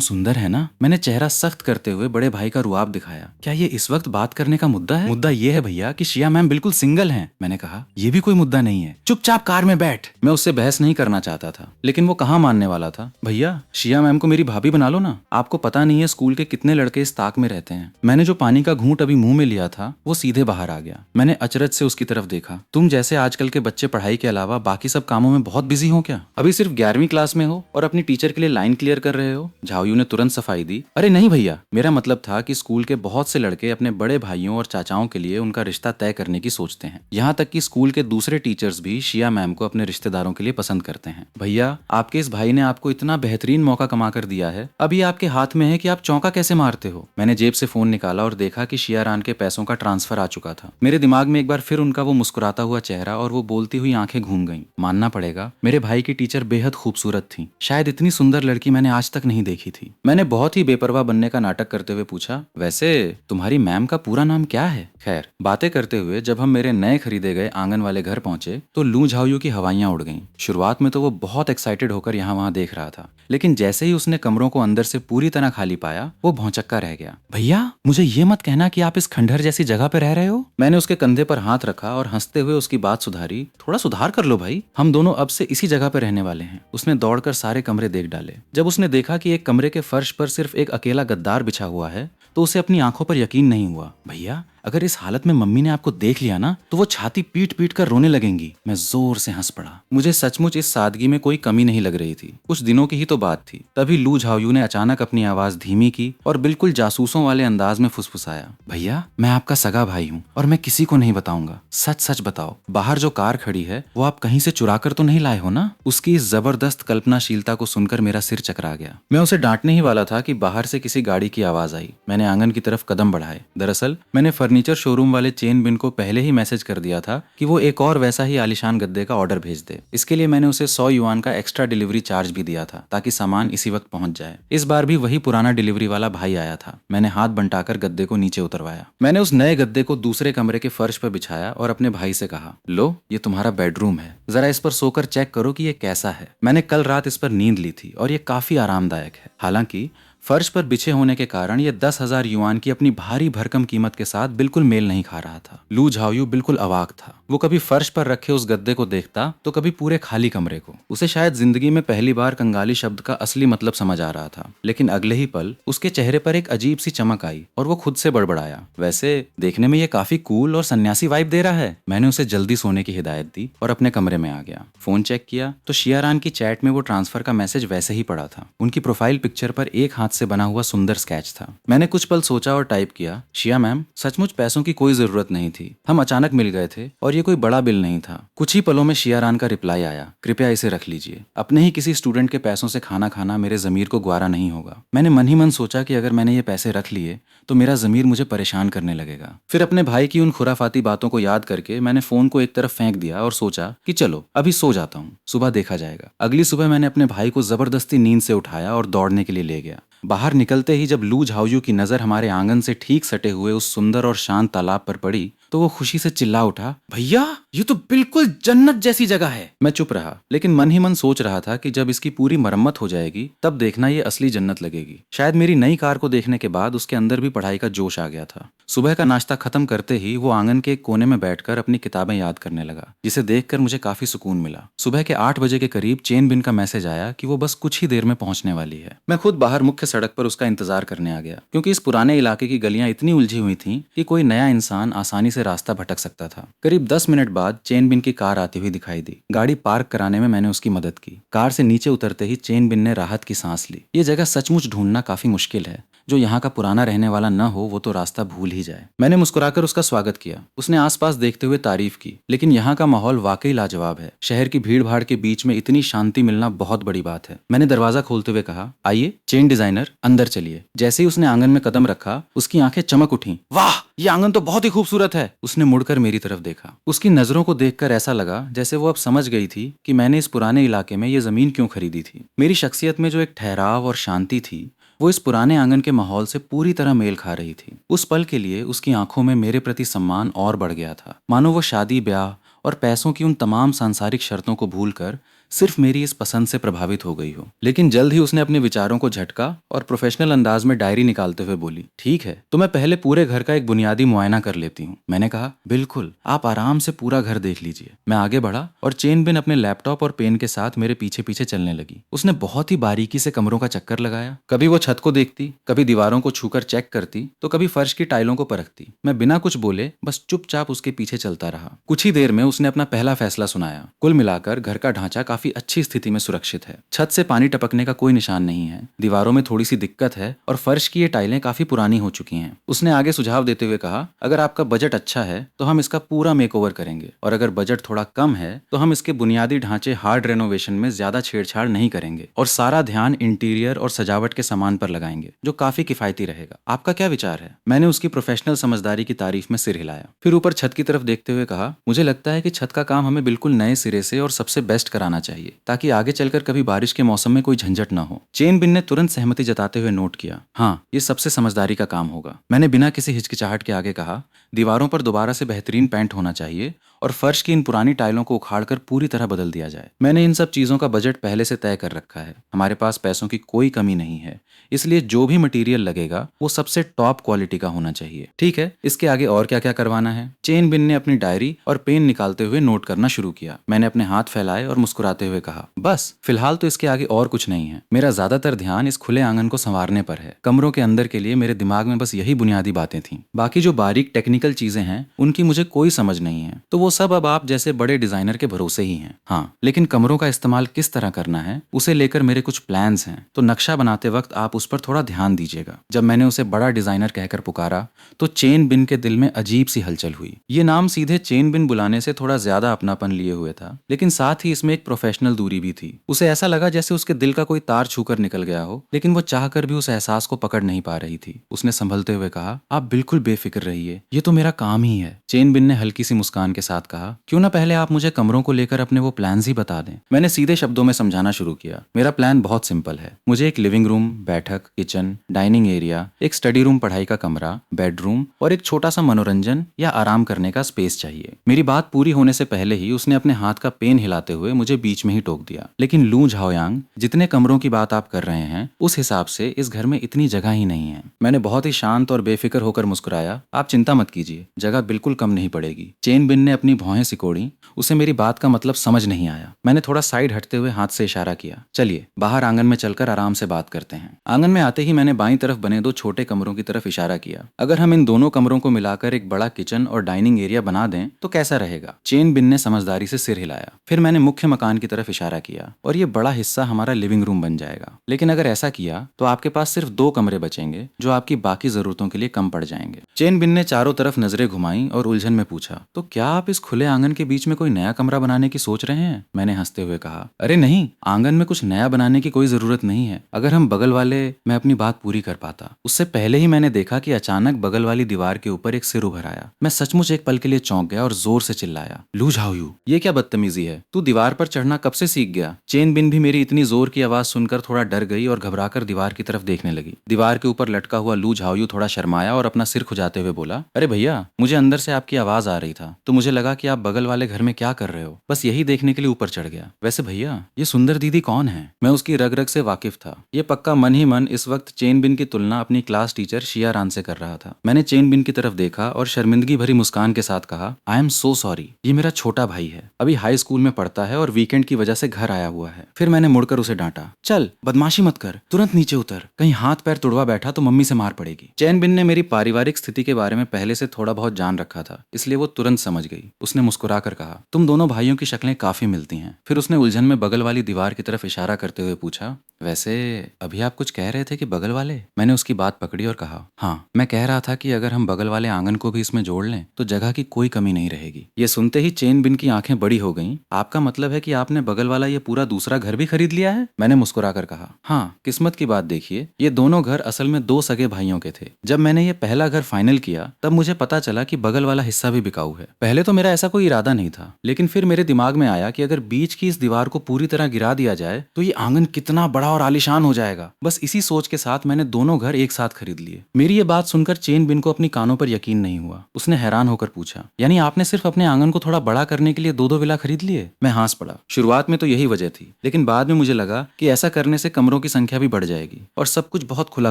सुंदर है ना? मैंने चेहरा सख्त करते हुए बड़े भाई का रुआब दिखाया। क्या ये इस वक्त बात करने का मुद्दा है? मुद्दा ये है भैया कि शिया मैम बिल्कुल सिंगल हैं। मैंने कहा, ये भी कोई मुद्दा नहीं है, चुपचाप कार में बैठ। मैं उससे बहस नहीं करना चाहता था, लेकिन वो कहाँ मानने वाला था। भैया, शिया मैम को मेरी भाभी बना लो ना। आपको पता नहीं है स्कूल के कितने लड़के इस ताक में रहते हैं। मैंने जो पानी का घूंट अभी मुंह में लिया था, वो सीधे बाहर आ गया। मैंने अचरज से उसकी तरफ देखा। तुम जैसे आजकल के बच्चे पढ़ाई के अलावा बाकी सब कामों में बहुत बिजी हो क्या? अभी सिर्फ 11वीं क्लास में हो और अपनी टीचर के लिए लाइन क्लियर कर रहे हो? झाओयू ने तुरंत सफाई दी, अरे नहीं भैया, मेरा मतलब था कि स्कूल के बहुत से लड़के अपने बड़े भाइयों और चाचाओं के लिए उनका रिश्ता तय करने की सोचते हैं। यहाँ तक कि स्कूल के दूसरे टीचर्स भी शिया मैम को अपने रिश्तेदारों के लिए पसंद करते हैं। भैया, आपके इस भाई ने आपको इतना बेहतरीन मौका कमा कर दिया है, अब ये आपके हाथ में है कि आप चौंका कैसे मारते हो। मैंने जेब से फोन निकाला और देखा देखा कि शियारान के पैसों का ट्रांसफर आ चुका था। मेरे दिमाग में एक बार फिर उनका वो मुस्कुराता हुआ चेहरा और वो बोलती हुई आंखें घूम गईं। मानना पड़ेगा, मेरे भाई की टीचर बेहद खूबसूरत थी। शायद इतनी सुंदर लड़की मैंने आज तक नहीं देखी थी। मैंने बहुत ही बेपरवाह बनने का नाटक करते हुए पूछा, वैसे तुम्हारी मैम का पूरा नाम क्या है? खैर, बातें करते हुए जब हम मेरे नए खरीदे गए आंगन वाले घर पहुंचे तो लू झाओयू की हवाइयां उड़ गईं। शुरुआत में तो वो बहुत एक्साइटेड होकर यहाँ वहां देख रहा था, लेकिन जैसे ही उसने कमरों को अंदर से पूरी तरह खाली पाया, वो भौंचक्का रह गया। भैया, मुझे ये मत कहना कि आप इस खंडहर जैसी जगह पे रह रहे हो। मैंने उसके कंधे पर हाथ रखा और हंसते हुए उसकी बात सुधारी। थोड़ा सुधार कर लो भाई, हम दोनों अब से इसी जगह पे रहने वाले हैं। उसने दौड़कर सारे कमरे देख डाले। जब उसने देखा कि एक कमरे के फर्श पर सिर्फ एक अकेला गद्दार बिछा हुआ है तो उसे अपनी आंखों पर यकीन नहीं हुआ। भैया, अगर इस हालत में मम्मी ने आपको देख लिया ना तो वो छाती पीट पीट कर रोने लगेंगी। मैं जोर से हंस पड़ा। मुझे सचमुच इस सादगी में कोई कमी नहीं लग रही थी। कुछ दिनों की ही तो बात थी। तभी लू झाओयू ने अचानक अपनी आवाज धीमी की और बिल्कुल जासूसों वाले अंदाज में फुसफुसाया, भैया, मैं आपका सगा भाई हूँ और मैं किसी को नहीं बताऊंगा। सच सच बताओ, बाहर जो कार खड़ी है वो आप कहीं से चुरा कर तो नहीं लाए हो ना? उसकी इस जबरदस्त कल्पनाशीलता को सुनकर मेरा सिर चकरा गया। मैं उसे डांटने ही वाला था कि बाहर से किसी गाड़ी की आवाज आई। मैंने आंगन की तरफ कदम बढ़ाए। दरअसल मैंने फर्नीचर शोरूम वाले चेन बिन को पहले ही मैसेज कर दिया था कि वो एक और वैसा ही आलीशान गद्दे का ऑर्डर भेज दे। इसके लिए मैंने उसे 100 युआन का एक्स्ट्रा डिलीवरी चार्ज भी दिया था ताकि सामान इसी वक्त पहुंच जाए। इस बार भी वही पुराना डिलीवरी वाला भाई आया था। मैंने हाथ बंटाकर गद्दे को नीचे उतरवाया। मैंने उस नए गद्दे को दूसरे कमरे के फर्श पर बिछाया और अपने भाई से कहा, लो, ये तुम्हारा बेडरूम है, जरा इस पर सोकर चेक करो कि ये कैसा है। मैंने कल रात इस पर नींद ली थी और ये काफी आरामदायक है। हालांकि फर्श पर बिछे होने के कारण ये 10,000 युआन की अपनी भारी भरकम कीमत के साथ बिल्कुल मेल नहीं खा रहा था। लू झाओयू बिल्कुल अवाक था। वो कभी फर्श पर रखे उस गद्दे को देखता तो कभी पूरे खाली कमरे को। उसे शायद जिंदगी में पहली बार कंगाली शब्द का असली मतलब समझ आ रहा था। लेकिन अगले ही पल उसके चेहरे पर एक अजीब सी चमक आई और वो खुद से बड़बड़ाया, वैसे देखने में ये काफी कूल और सन्यासी वाइब दे रहा है। मैंने उसे जल्दी सोने की हिदायत दी और अपने कमरे में आ गया। फोन चेक किया तो शियारान की चैट में वो ट्रांसफर का मैसेज वैसे ही पड़ा था। उनकी प्रोफाइल पिक्चर पर एक हाथ से बना हुआ सुंदर स्केच था। मैंने कुछ पल सोचा और टाइप किया, शिया मैम, सचमुच पैसों की कोई जरूरत नहीं थी। हम अचानक मिल गए थे और ये कोई बड़ा बिल नहीं था। कुछ ही पलों में शियारान का रिप्लाई आया, कृपया इसे रख लीजिए। अपने ही किसी स्टूडेंट के पैसों से खाना खाना मेरे जमीर को ग्वारा नहीं होगा। मैंने मन ही मन सोचा कि अगर मैंने ये पैसे रख लिए तो मेरा जमीर मुझे परेशान करने लगेगा। फिर अपने भाई की उन खुराफाती बातों को याद करके मैंने फोन को एक तरफ फेंक दिया और सोचा कि चलो अभी सो जाता हूँ, सुबह देखा जाएगा। अगली सुबह मैंने अपने भाई को जबरदस्ती नींद से उठाया और दौड़ने के लिए ले गया। बाहर निकलते ही जब लू झाओयू की नजर हमारे आंगन से ठीक सटे हुए उस सुंदर और शांत तालाब पर पड़ी तो वो खुशी से चिल्ला उठा, भैया, ये तो बिल्कुल जन्नत जैसी जगह है। मैं चुप रहा, लेकिन मन ही मन सोच रहा था कि जब इसकी पूरी मरम्मत हो जाएगी तब देखना ये असली जन्नत लगेगी। शायद मेरी नई कार को देखने के बाद उसके अंदर भी पढ़ाई का जोश आ गया था। सुबह का नाश्ता खत्म करते ही वो आंगन के एक कोने में बैठकर अपनी किताबें याद करने लगा, जिसे देखकर मुझे काफी सुकून मिला। सुबह के 8 बजे के करीब चेन बिन का मैसेज आया कि वो बस कुछ ही देर में पहुंचने वाली है। मैं खुद बाहर मुख्य सड़क पर उसका इंतजार करने आ गया, क्योंकि इस पुराने इलाके की गलियां इतनी उलझी हुई थीं कि कोई नया इंसान आसानी से रास्ता भटक सकता था। करीब 10 मिनट बाद चेन बिन की कार आती हुई दिखाई दी। गाड़ी पार्क कराने में मैंने उसकी मदद की। कार से नीचे उतरते ही चेन बिन ने राहत की सांस ली। ये जगह सचमुच ढूंढना काफी मुश्किल है। जो यहाँ का पुराना रहने वाला न हो वो तो रास्ता भूल ही जाए। मैंने मुस्कुराकर उसका स्वागत किया। उसने आसपास देखते हुए तारीफ की, लेकिन यहाँ का माहौल वाकई लाजवाब है। शहर की भीड़ भाड़ के बीच में इतनी शांति मिलना बहुत बड़ी बात है। मैंने दरवाजा खोलते हुए कहा, आइए चेन डिजाइनर, अंदर चलिए। जैसे ही उसने आंगन में कदम रखा उसकी आंखें चमक उठी। वाह, ये आंगन तो बहुत ही खूबसूरत है। उसने मुड़कर मेरी तरफ देखा। उसकी नजरों को देखकर ऐसा लगा जैसे वो अब समझ गई थी कि मैंने इस पुराने इलाके में ये जमीन क्यों खरीदी थी। मेरी शख्सियत में जो एक ठहराव और शांति थी वो इस पुराने आंगन के माहौल से पूरी तरह मेल खा रही थी। उस पल के लिए उसकी आंखों में मेरे प्रति सम्मान और बढ़ गया था, मानो वो शादी, ब्याह और पैसों की उन तमाम सांसारिक शर्तों को भूलकर सिर्फ मेरी इस पसंद से प्रभावित हो गई हो। लेकिन जल्द ही उसने अपने विचारों को झटका और प्रोफेशनल अंदाज में डायरी निकालते हुए बोली, ठीक है, तो मैं पहले पूरे घर का एक बुनियादी मुआयना कर लेती हूँ। मैंने कहा, बिल्कुल, आप आराम से पूरा घर देख लीजिए। मैं आगे बढ़ा और चेन बिन अपने लैपटॉप और पेन के साथ मेरे पीछे पीछे चलने लगी। उसने बहुत ही बारीकी से कमरों का चक्कर लगाया। कभी वो छत को देखती, कभी दीवारों को छूकर चेक करती, तो कभी फर्श की टाइलों को परखती। मैं बिना कुछ बोले बस चुपचाप उसके पीछे चलता रहा। कुछ ही देर में उसने अपना पहला फैसला सुनाया। कुल मिलाकर घर का ढांचा काफी काफी अच्छी स्थिति में सुरक्षित है। छत से पानी टपकने का कोई निशान नहीं है, दीवारों में थोड़ी सी दिक्कत है और फर्श की ये टाइलें काफी पुरानी हो चुकी हैं। उसने आगे सुझाव देते हुए कहा, अगर आपका बजट अच्छा है तो हम इसका पूरा मेकओवर करेंगे, और अगर बजट थोड़ा कम है तो हम इसके बुनियादी ढांचे हार्ड रेनोवेशन में ज्यादा छेड़छाड़ नहीं करेंगे और सारा ध्यान इंटीरियर और सजावट के सामान पर लगाएंगे, जो काफी किफायती रहेगा। आपका क्या विचार है? मैंने उसकी प्रोफेशनल समझदारी की तारीफ में सिर हिलाया, फिर ऊपर छत की तरफ देखते हुए कहा, मुझे लगता है कि छत का काम हमें बिल्कुल नए सिरे से और सबसे बेस्ट कराना चाहिए, ताकि आगे चलकर कभी बारिश के मौसम में कोई झंझट ना हो। चेन बिन ने तुरंत सहमति जताते हुए नोट किया, हाँ, ये सबसे समझदारी का काम होगा। मैंने बिना किसी हिचकिचाहट के आगे कहा, दीवारों पर दोबारा से बेहतरीन पेंट होना चाहिए और फर्श की इन पुरानी टाइलों को उखाड़कर पूरी तरह बदल दिया जाए। मैंने इन सब चीजों का बजट पहले से तय कर रखा है। हमारे पास पैसों की कोई कमी नहीं है, इसलिए जो भी मटेरियल लगेगा वो सबसे टॉप क्वालिटी का होना चाहिए। ठीक है, इसके आगे और क्या क्या करवाना है? चेन बिन ने अपनी डायरी और पेन निकालते हुए नोट करना शुरू किया। मैंने अपने हाथ फैलाए और मुस्कुराते हुए कहा, बस फिलहाल तो इसके आगे और कुछ नहीं है। मेरा ज्यादातर ध्यान इस खुले आंगन को संवारने पर है। कमरों के अंदर के लिए मेरे दिमाग में बस यही बुनियादी बातें थीं। बाकी जो बारीक टेक्निकल चीजें हैं उनकी मुझे कोई समझ नहीं है, तो वो सब अब आप जैसे बड़े डिजाइनर के भरोसे ही हैं। हाँ, लेकिन कमरों का इस्तेमाल किस तरह करना है उसे लेकर मेरे कुछ प्लान्स हैं, तो नक्शा बनाते वक्त आप उस पर थोड़ा ध्यान दीजिएगा। जब मैंने उसे बड़ा डिजाइनर कहकर पुकारा तो चेन बिन के दिल में अजीब सी हलचल हुई। ये नाम सीधे चेन बिन बुलाने से थोड़ा ज्यादा अपनापन लिए हुए था, लेकिन साथ ही इसमें एक प्रोफेशनल दूरी भी थी। उसे ऐसा लगा जैसे उसके दिल का कोई तार छूकर निकल गया हो, लेकिन वो चाहकर भी उस एहसास को पकड़ नहीं पा रही थी। उसने संभलते हुए कहा, आप बिल्कुल बेफिक्र रहिए, ये तो मेरा काम ही है। चेन बिन ने हल्की सी मुस्कान के साथ कहा, क्यों ना पहले आप मुझे कमरों को लेकर अपने वो प्लान्स ही बता दें। मैंने सीधे शब्दों में समझाना शुरू किया, मेरा प्लान बहुत सिंपल है। मुझे एक लिविंग रूम, बैठक, किचन, डाइनिंग एरिया, एक स्टडी रूम, पढ़ाई का कमरा, बेडरूम और एक छोटा सा मनोरंजन या आराम करने का स्पेस चाहिए। मेरी बात पूरी होने से पहले ही उसने अपने हाथ का पेन हिलाते हुए मुझे बीच में ही टोक दिया, लेकिन लू झाओयांग, जितने कमरों की बात आप कर रहे हैं उस हिसाब से इस घर में इतनी जगह ही नहीं है। मैंने बहुत ही शांत और बेफिक्र होकर मुस्कुराया, आप चिंता मत कीजिए, जगह बिल्कुल कम नहीं पड़ेगी। चेन बिन ने अपनी भौहें सिकोड़ी। उसे मेरी बात का मतलब समझ नहीं आया। मैंने थोड़ा साइड हटते हुए हाथ से इशारा किया, चलिए बाहर आंगन में चलकर आराम से बात करते हैं। आंगन में आते ही मैंने बाईं तरफ बने दो छोटे कमरों की तरफ इशारा किया। अगर हम इन दोनों कमरों को मिलाकर एक बड़ा किचन और डाइनिंग एरिया बना दें तो कैसा रहेगा? चेन बिन ने समझदारी से सिर हिलाया। फिर मैंने मुख्य मकान की तरफ इशारा किया, और ये बड़ा हिस्सा हमारा लिविंग रूम बन जाएगा। लेकिन अगर ऐसा किया तो आपके पास सिर्फ 2 कमरे बचेंगे, जो आपकी बाकी जरूरतों के लिए कम पड़ जाएंगे। चेन बिन ने चारों तरफ नजरें घुमाई और उलझन में पूछा, तो क्या आप इस खुले आंगन के बीच में कोई नया कमरा बनाने की सोच रहे हैं? मैंने हंसते हुए कहा, अरे नहीं, आंगन में कुछ नया बनाने की कोई जरूरत नहीं है। अगर हम बगल वाले, मैं अपनी बात पूरी कर पाता। उससे पहले ही मैंने देखा कि अचानक बगल वाली दीवार के ऊपर एक सिर उभर आया। मैं सचमुच एक पल के लिए चौंक गया और जोर से चिल्लाया, लू झाओयू, ये क्या बदतमीजी है? तू दीवार पर चढ़ना कब से सीख गया? चेन बिन भी मेरी इतनी जोर की आवाज सुनकर थोड़ा डर गई और घबराकर दीवार की तरफ देखने लगी। दीवार के ऊपर लटका हुआ लू झाओयू थोड़ा शर्माया और अपना सिर खुजाते हुए बोला, अरे भैया, मुझे अंदर से आपकी आवाज आ रही था, तो मुझे लगा कि आप बगल वाले घर में क्या कर रहे हो, बस यही देखने के लिए ऊपर चढ़ गया। वैसे भैया, ये सुंदर दीदी कौन है? मैं उसकी रग रग से वाकिफ था। ये पक्का मन ही मन इस वक्त चेन बिन की तुलना अपनी क्लास टीचर शिया रान से कर रहा था। मैंने चेन बिन की तरफ देखा और शर्मिंदगी भरी मुस्कान के साथ कहा, आई एम सो सॉरी, ये मेरा छोटा भाई है, अभी हाई स्कूल में पढ़ता है और वीकेंड की वजह से घर आया हुआ है। फिर मैंने मुड़कर उसे डांटा, चल बदमाशी मत कर, तुरंत नीचे उतर, कहीं हाथ पैर तुड़वा बैठा तो मम्मी से मार पड़ेगी। चैन बिन ने मेरी पारिवारिक स्थिति के बारे में पहले से थोड़ा बहुत जान रखा था, इसलिए वो तुरंत समझ गई। उसने मुस्कुराकर कहा, तुम दोनों भाइयों की शक्लें काफी मिलती हैं। फिर उसने उलझन में बगल वाली दीवार की तरफ इशारा करते हुए पूछा, वैसे अभी आप कुछ कह रहे थे कि बगल वाले? मैंने उसकी बात पकड़ी और कहा, हाँ, मैं कह रहा था कि अगर हम बगल वाले आंगन को भी इसमें जोड़ लें तो जगह की कोई कमी नहीं रहेगी। ये सुनते ही चेन बिन की आंखें बड़ी हो गईं। आपका मतलब है कि आपने बगल वाला ये पूरा दूसरा घर भी खरीद लिया है? मैंने मुस्कुराकर कहा, हाँ, किस्मत की बात देखिए, ये दोनों घर असल में 2 सगे भाइयों के थे। जब मैंने ये पहला घर फाइनल किया तब मुझे पता चला कि बगल वाला हिस्सा भी बिकाऊ है। पहले तो मेरा ऐसा कोई इरादा नहीं था, लेकिन फिर मेरे दिमाग में आया कि अगर बीच की इस दीवार को पूरी तरह गिरा दिया जाए तो ये आंगन कितना बड़ा और आलीशान हो जाएगा। बस इसी सोच के साथ मैंने दोनों घर एक साथ खरीद लिए। मेरी ये बात सुनकर चेन बिन को अपनी कानों पर यकीन नहीं हुआ। उसने हैरान होकर पूछा, यानी आपने सिर्फ अपने आंगन को थोड़ा बड़ा करने के लिए 2-2 विला खरीद लिए? मैं हंस पड़ा। शुरुआत में तो यही वजह थी, लेकिन बाद में मुझे लगा कि ऐसा करने से कमरों की संख्या भी बढ़ जाएगी और सब कुछ बहुत खुला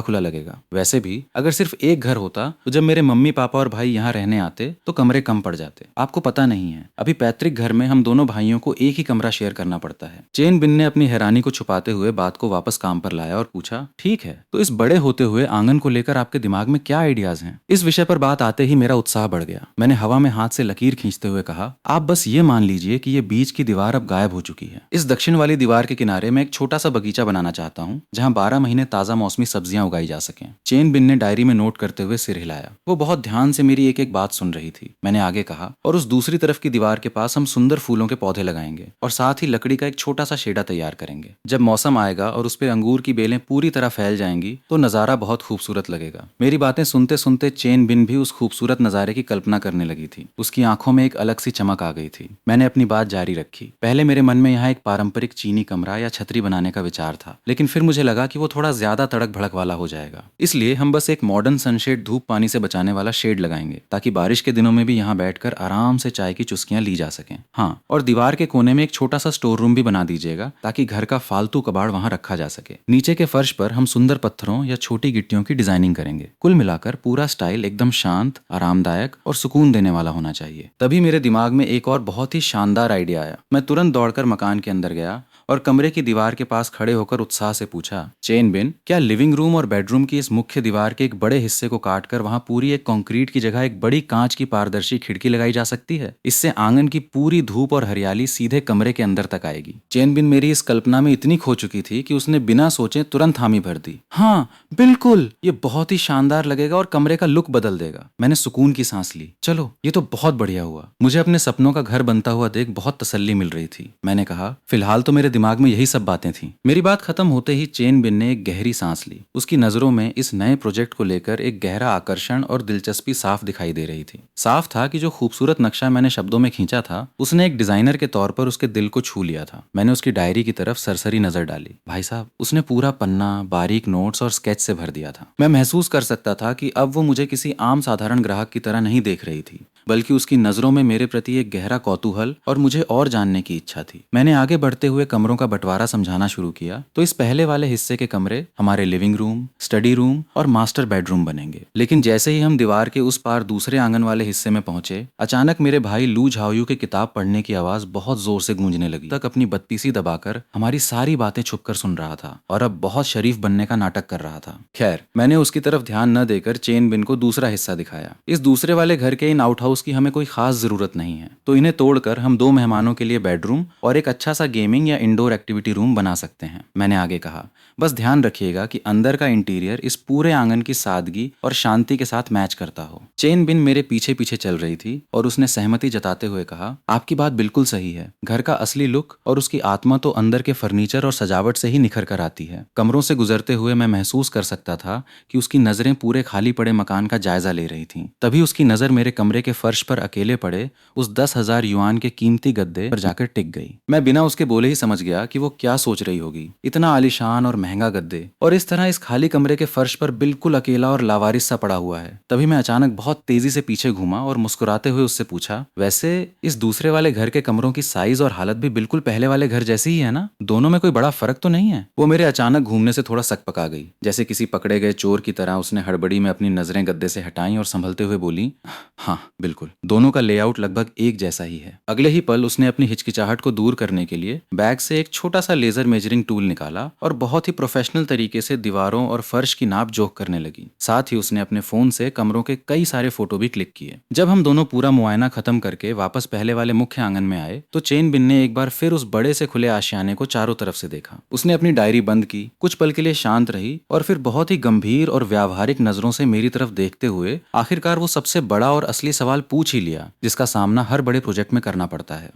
खुला लगेगा। वैसे भी अगर सिर्फ एक घर होता तो जब मेरे मम्मी पापा और भाई यहाँ रहने आते तो कमरे कम पड़ जाते। आपको पता नहीं है, अभी पैतृक घर में हम दोनों भाइयों को एक ही कमरा शेयर करना पड़ता है। चेन बिन ने अपनी हैरानी को छुपाते हुए बात को को वापस काम पर लाया और पूछा, ठीक है, तो इस बड़े होते हुए आंगन को लेकर आपके दिमाग में क्या आइडियाज हैं? इस विषय पर बात आते ही मेरा उत्साह बढ़ गया। मैंने हवा में हाथ से लकीर खींचते हुए कहा, आप बस ये मान लीजिए कि ये बीच की दीवार अब गायब हो चुकी है। इस दक्षिण वाली दीवार के किनारे मैं एक छोटा सा बगीचा बनाना चाहता हूँ, जहाँ 12 महीने ताजा मौसमी सब्जियां उगाई जा सकें। चेन बिन ने डायरी में नोट करते हुए सिर हिलाया। वो बहुत ध्यान से मेरी एक एक बात सुन रही थी। मैंने आगे कहा, और उस दूसरी तरफ की दीवार के पास हम सुंदर फूलों के पौधे लगाएंगे और साथ ही लकड़ी का एक छोटा सा शेडा तैयार करेंगे। जब मौसम आएगा और उस पर अंगूर की बेलें पूरी तरह फैल जाएंगी तो नजारा बहुत खूबसूरत लगेगा। मेरी बातें सुनते सुनते चेन बिन भी उस खूबसूरत नजारे की कल्पना करने लगी थी। उसकी आंखों में एक अलग सी चमक आ गई थी। मैंने अपनी बात जारी रखी। पहले मेरे मन में यहाँ एक पारंपरिक चीनी कमरा या छतरी बनाने का विचार था, लेकिन फिर मुझे लगा कि वो थोड़ा ज्यादा तड़क भड़क वाला हो जाएगा। इसलिए हम बस एक मॉडर्न सनशेड धूप पानी से बचाने वाला शेड लगाएंगे, ताकि बारिश के दिनों में भी यहाँ बैठकर आराम से चाय की चुस्कियां ली जा सकें। हाँ, और दीवार के कोने में एक छोटा सा स्टोर रूम भी बना दीजिएगा, ताकि घर का फालतू कबाड़ वहाँ रखा जा सके। नीचे के फर्श पर हम सुंदर पत्थरों या छोटी गिट्टियों की डिजाइनिंग करेंगे। कुल मिलाकर पूरा स्टाइल एकदम शांत, आरामदायक और सुकून देने वाला होना चाहिए। तभी मेरे दिमाग में एक और बहुत ही शानदार आइडिया आया। मैं तुरंत दौड़कर मकान के अंदर गया और कमरे की दीवार के पास खड़े होकर उत्साह से पूछा, चेन बिन, क्या लिविंग रूम और बेडरूम की इस मुख्य दीवार के एक बड़े हिस्से को काटकर वहां पूरी एक कंक्रीट की जगह एक बड़ी कांच की पारदर्शी खिड़की लगाई जा सकती है? इससे आंगन की पूरी धूप और हरियाली सीधे कमरे के अंदर तक आएगी। चेन बिन मेरी इस कल्पना में इतनी खो चुकी थी कि उसने बिना सोचे तुरंत हामी भर दी। हाँ बिल्कुल, ये बहुत ही शानदार लगेगा और कमरे का लुक बदल देगा। मैंने सुकून की सांस ली। चलो, ये तो बहुत बढ़िया हुआ। मुझे अपने सपनों का घर बनता हुआ देख बहुत तसल्ली मिल रही थी। मैंने कहा, फिलहाल तो मेरे दिमाग में यही सब बातें थीं। मेरी बात खत्म होते ही चेन बिन ने एक गहरी सांस ली। उसकी नजरों में इस नए प्रोजेक्ट को लेकर एक गहरा आकर्षण और दिलचस्पी साफ दिखाई दे रही थी। साफ था कि जो खूबसूरत नक्शा मैंने शब्दों में खींचा था, उसने एक डिजाइनर के तौर पर उसके दिल को छू लिया था। मैंने उसकी डायरी की तरफ सरसरी नजर डाली। भाई साहब, उसने पूरा पन्ना बारीक नोट्स और स्केच से भर दिया था। मैं महसूस कर सकता था कि अब वो मुझे किसी आम साधारण ग्राहक की तरह नहीं देख रही थी, बल्कि उसकी नजरों में मेरे प्रति एक गहरा कौतूहल और मुझे और जानने की इच्छा थी। मैंने आगे बढ़ते हुए कमरों का बंटवारा समझाना शुरू किया। तो इस पहले वाले हिस्से के कमरे हमारे लिविंग रूम, स्टडी रूम और मास्टर बेडरूम बनेंगे। लेकिन जैसे ही हम दीवार के उस पार दूसरे आंगन वाले हिस्से में पहुंचे, अचानक मेरे भाई लू झाओयू के किताब पढ़ने की आवाज बहुत जोर से गूंजने लगी। तक अपनी बत्तीसी दबाकर हमारी सारी बातें छुपकर सुन रहा था और अब बहुत शरीफ बनने का नाटक कर रहा था। खैर, मैंने उसकी तरफ ध्यान न देकर चेन बिन को दूसरा हिस्सा दिखाया। इस दूसरे वाले घर के इन आउटहाउस की हमें कोई खास जरूरत नहीं है, तो इन्हें तोड़कर हम 2 मेहमानों के लिए बेडरूम और एक अच्छा सा गेमिंग या इंडोर एक्टिविटी रूम बना सकते हैं। मैंने आगे कहा, बस ध्यान रखिएगा कि अंदर का इंटीरियर इस पूरे आंगन की सादगी और शांति के साथ मैच करता हो। चेन बिन मेरे पीछे पीछे चल रही थी और उसने सहमति जताते हुए कहा, आपकी बात बिल्कुल सही है। घर का असली लुक और उसकी आत्मा तो अंदर के फर्नीचर और सजावट से ही निखर कर आती है। कमरों से गुजरते हुए मैं महसूस कर सकता था कि उसकी नजरें पूरे खाली पड़े मकान का जायजा ले रही थीं। तभी उसकी नजर मेरे कमरे के फर्श पर अकेले पड़े उस 10,000 युआन के कीमती गद्दे पर जाकर टिक गई। मैं बिना उसके बोले ही समझ गया कि वो क्या सोच रही होगी। इतना आलीशान और महंगा गद्दे और इस तरह इस खाली कमरे के फर्श पर बिल्कुल अकेला और लावारिस सा पड़ा हुआ है। तभी मैं अचानक बहुत तेजी से पीछे घूमा और मुस्कुराते हुए उससे पूछा, वैसे इस दूसरे वाले घर के कमरों की साइज और हालत भी बिल्कुल पहले वाले घर जैसी ही है ना? दोनों में कोई बड़ा फर्क तो नहीं है? वो मेरे अचानक घूमने से थोड़ा सकपका गई। जैसे किसी पकड़े गए चोर की तरह उसने हड़बड़ी में अपनी नजरें गद्दे से हटाई और संभलते हुए बोली, हाँ बिल्कुल, दोनों का लेआउट लगभग एक जैसा ही है। अगले ही पल उसने अपनी हिचकिचाहट को दूर करने के लिए बैग से एक छोटा सा लेजर मेजरिंग टूल निकाला और बहुत ही प्रोफेशनल तरीके से दीवारों और फर्श की नाप जोख करने लगी। साथ ही उसने अपने फोन से कमरों के कई सारे फोटो भी क्लिक किए। जब हम दोनों पूरा मुआयना खत्म करके वापस पहले वाले मुख्य आंगन में आए तो चेन बिन ने एक बार फिर उस बड़े से खुले आशियाने को चारों तरफ से देखा। उसने अपनी डायरी बंद की, कुछ पल के लिए शांत रही और फिर बहुत ही गंभीर और व्यावहारिक नजरों से मेरी तरफ देखते हुए आखिरकार वो सबसे बड़ा और असली सवाल पूछ ही लिया, जिसका सामना हर बड़े प्रोजेक्ट में करना पड़ता है।